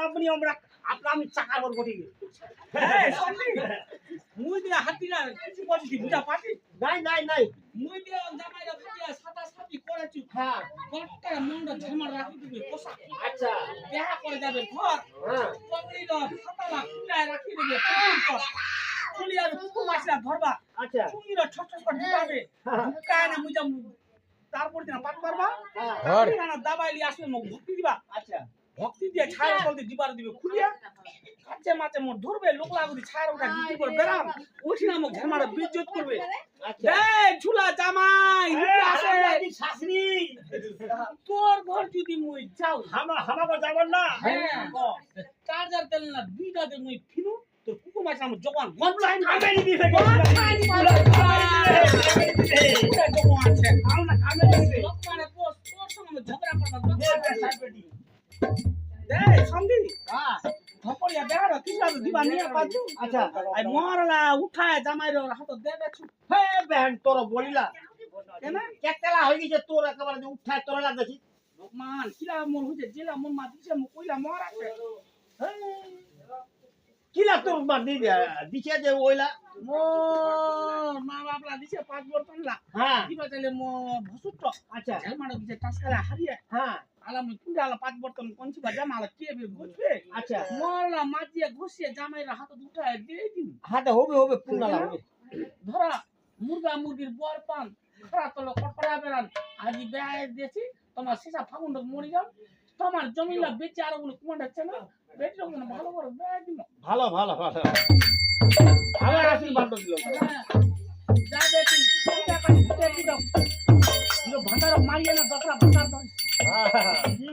আপনি আমরা আমি চাকা বল বটি হ্যাঁ সত্যি মুই দিয়া হাতিরা কিছু বলছি বুঝা পাটি নাই মুই দিয়া জামাইরা হাতিরা সাতা সাতি করেছি হ্যাঁ কটটা মন্ড ঝামার রাখি দিবি পোশাক আচ্ছা দেখা করে যাবে ঘর হ্যাঁ পকড়ি দ ছাতালা খুলায় রাখি দিবি খুলিয়া কুকুর মাছরা ধরবা আচ্ছা চুঙ্গিরা ছোট ছোট করে ঢুকাবে ঢুকায় না মুই যাম তারপর দিন পাট করবা হ্যাঁ না দাবাইলি আসলে মুখ ভক্তি দিবা আচ্ছা ভক্তি দিয়ে ছায়া বলতে দিবার দিবে খুলিয়া কাছে মাছে মোর ধরবে লোক লাগুদি ছায়া ওটা দিতে করে বেরাম উঠি না মুখ ঝামার বিজ্জত করবে আচ্ছা এই ঝুলা জামাই নিতে আসে শাশুড়ি তোর ঘর যদি মুই যাও হামা যাবেন না হ্যাঁ চার্জার তেল না দুইটা দে মুই ফিনু তোর কুকুর মাছ আমার জবান গন লাইন কামেরি দিবে জবান আছে আমরা কামেরি দিবে লোকমানে পোস তোর সঙ্গে ঝগড়া করবা সাইপেটি এই সন্ধি হ্যাঁ ধপড়িয়া বেড়া কিলা দিবা নিয়া পাজু আচ্ছা আই মরলা উঠায় জামাইর হাত দেবে ছু হে বেন তোর বলিলা কেন কেতলা হই গেছে তোর একেবারে যে উঠায় তোর লাগছি লোকমান কিলা মন হইছে জেলা মন মা দিছে মু কইলা মরাছে কি ওইলা তোর মা দিছে যে ওইলা মোর মা বাপলা দিছে 5 বর্তন লা হ্যাঁ দিবা চাইলে মো ভসুট আচ্ছা ঝালমানো দিছে টাসকালা হারিয়ে হ্যাঁ আলাম কুন্ডালা 5 বর্তন কোনছি বা জামালা কে বে ঘুষবে আচ্ছা মোরলা মাজিয়ে ঘুষিয়ে জামাইরা হাতে দুটা দিয়ে দিন হাতে হবে পুন্নালা হবে ধরা মুরগা মুরগির বর পান খরা তলো কটরা বেরান আজি বেআই দিয়েছি তোমার সিসা ফাগুন মরি যাও তোমার জমিলা বেচে আর ওগুলো কুমান্ডা ছিল বেচে ওগুলো ভালো করে বেআই দিম ভালো আমার আশীর্বাদ দিল যা বেটি টাকা দিতে দিও ভান্ডার মারিয়ে না দশরা ভান্ডার ধরিস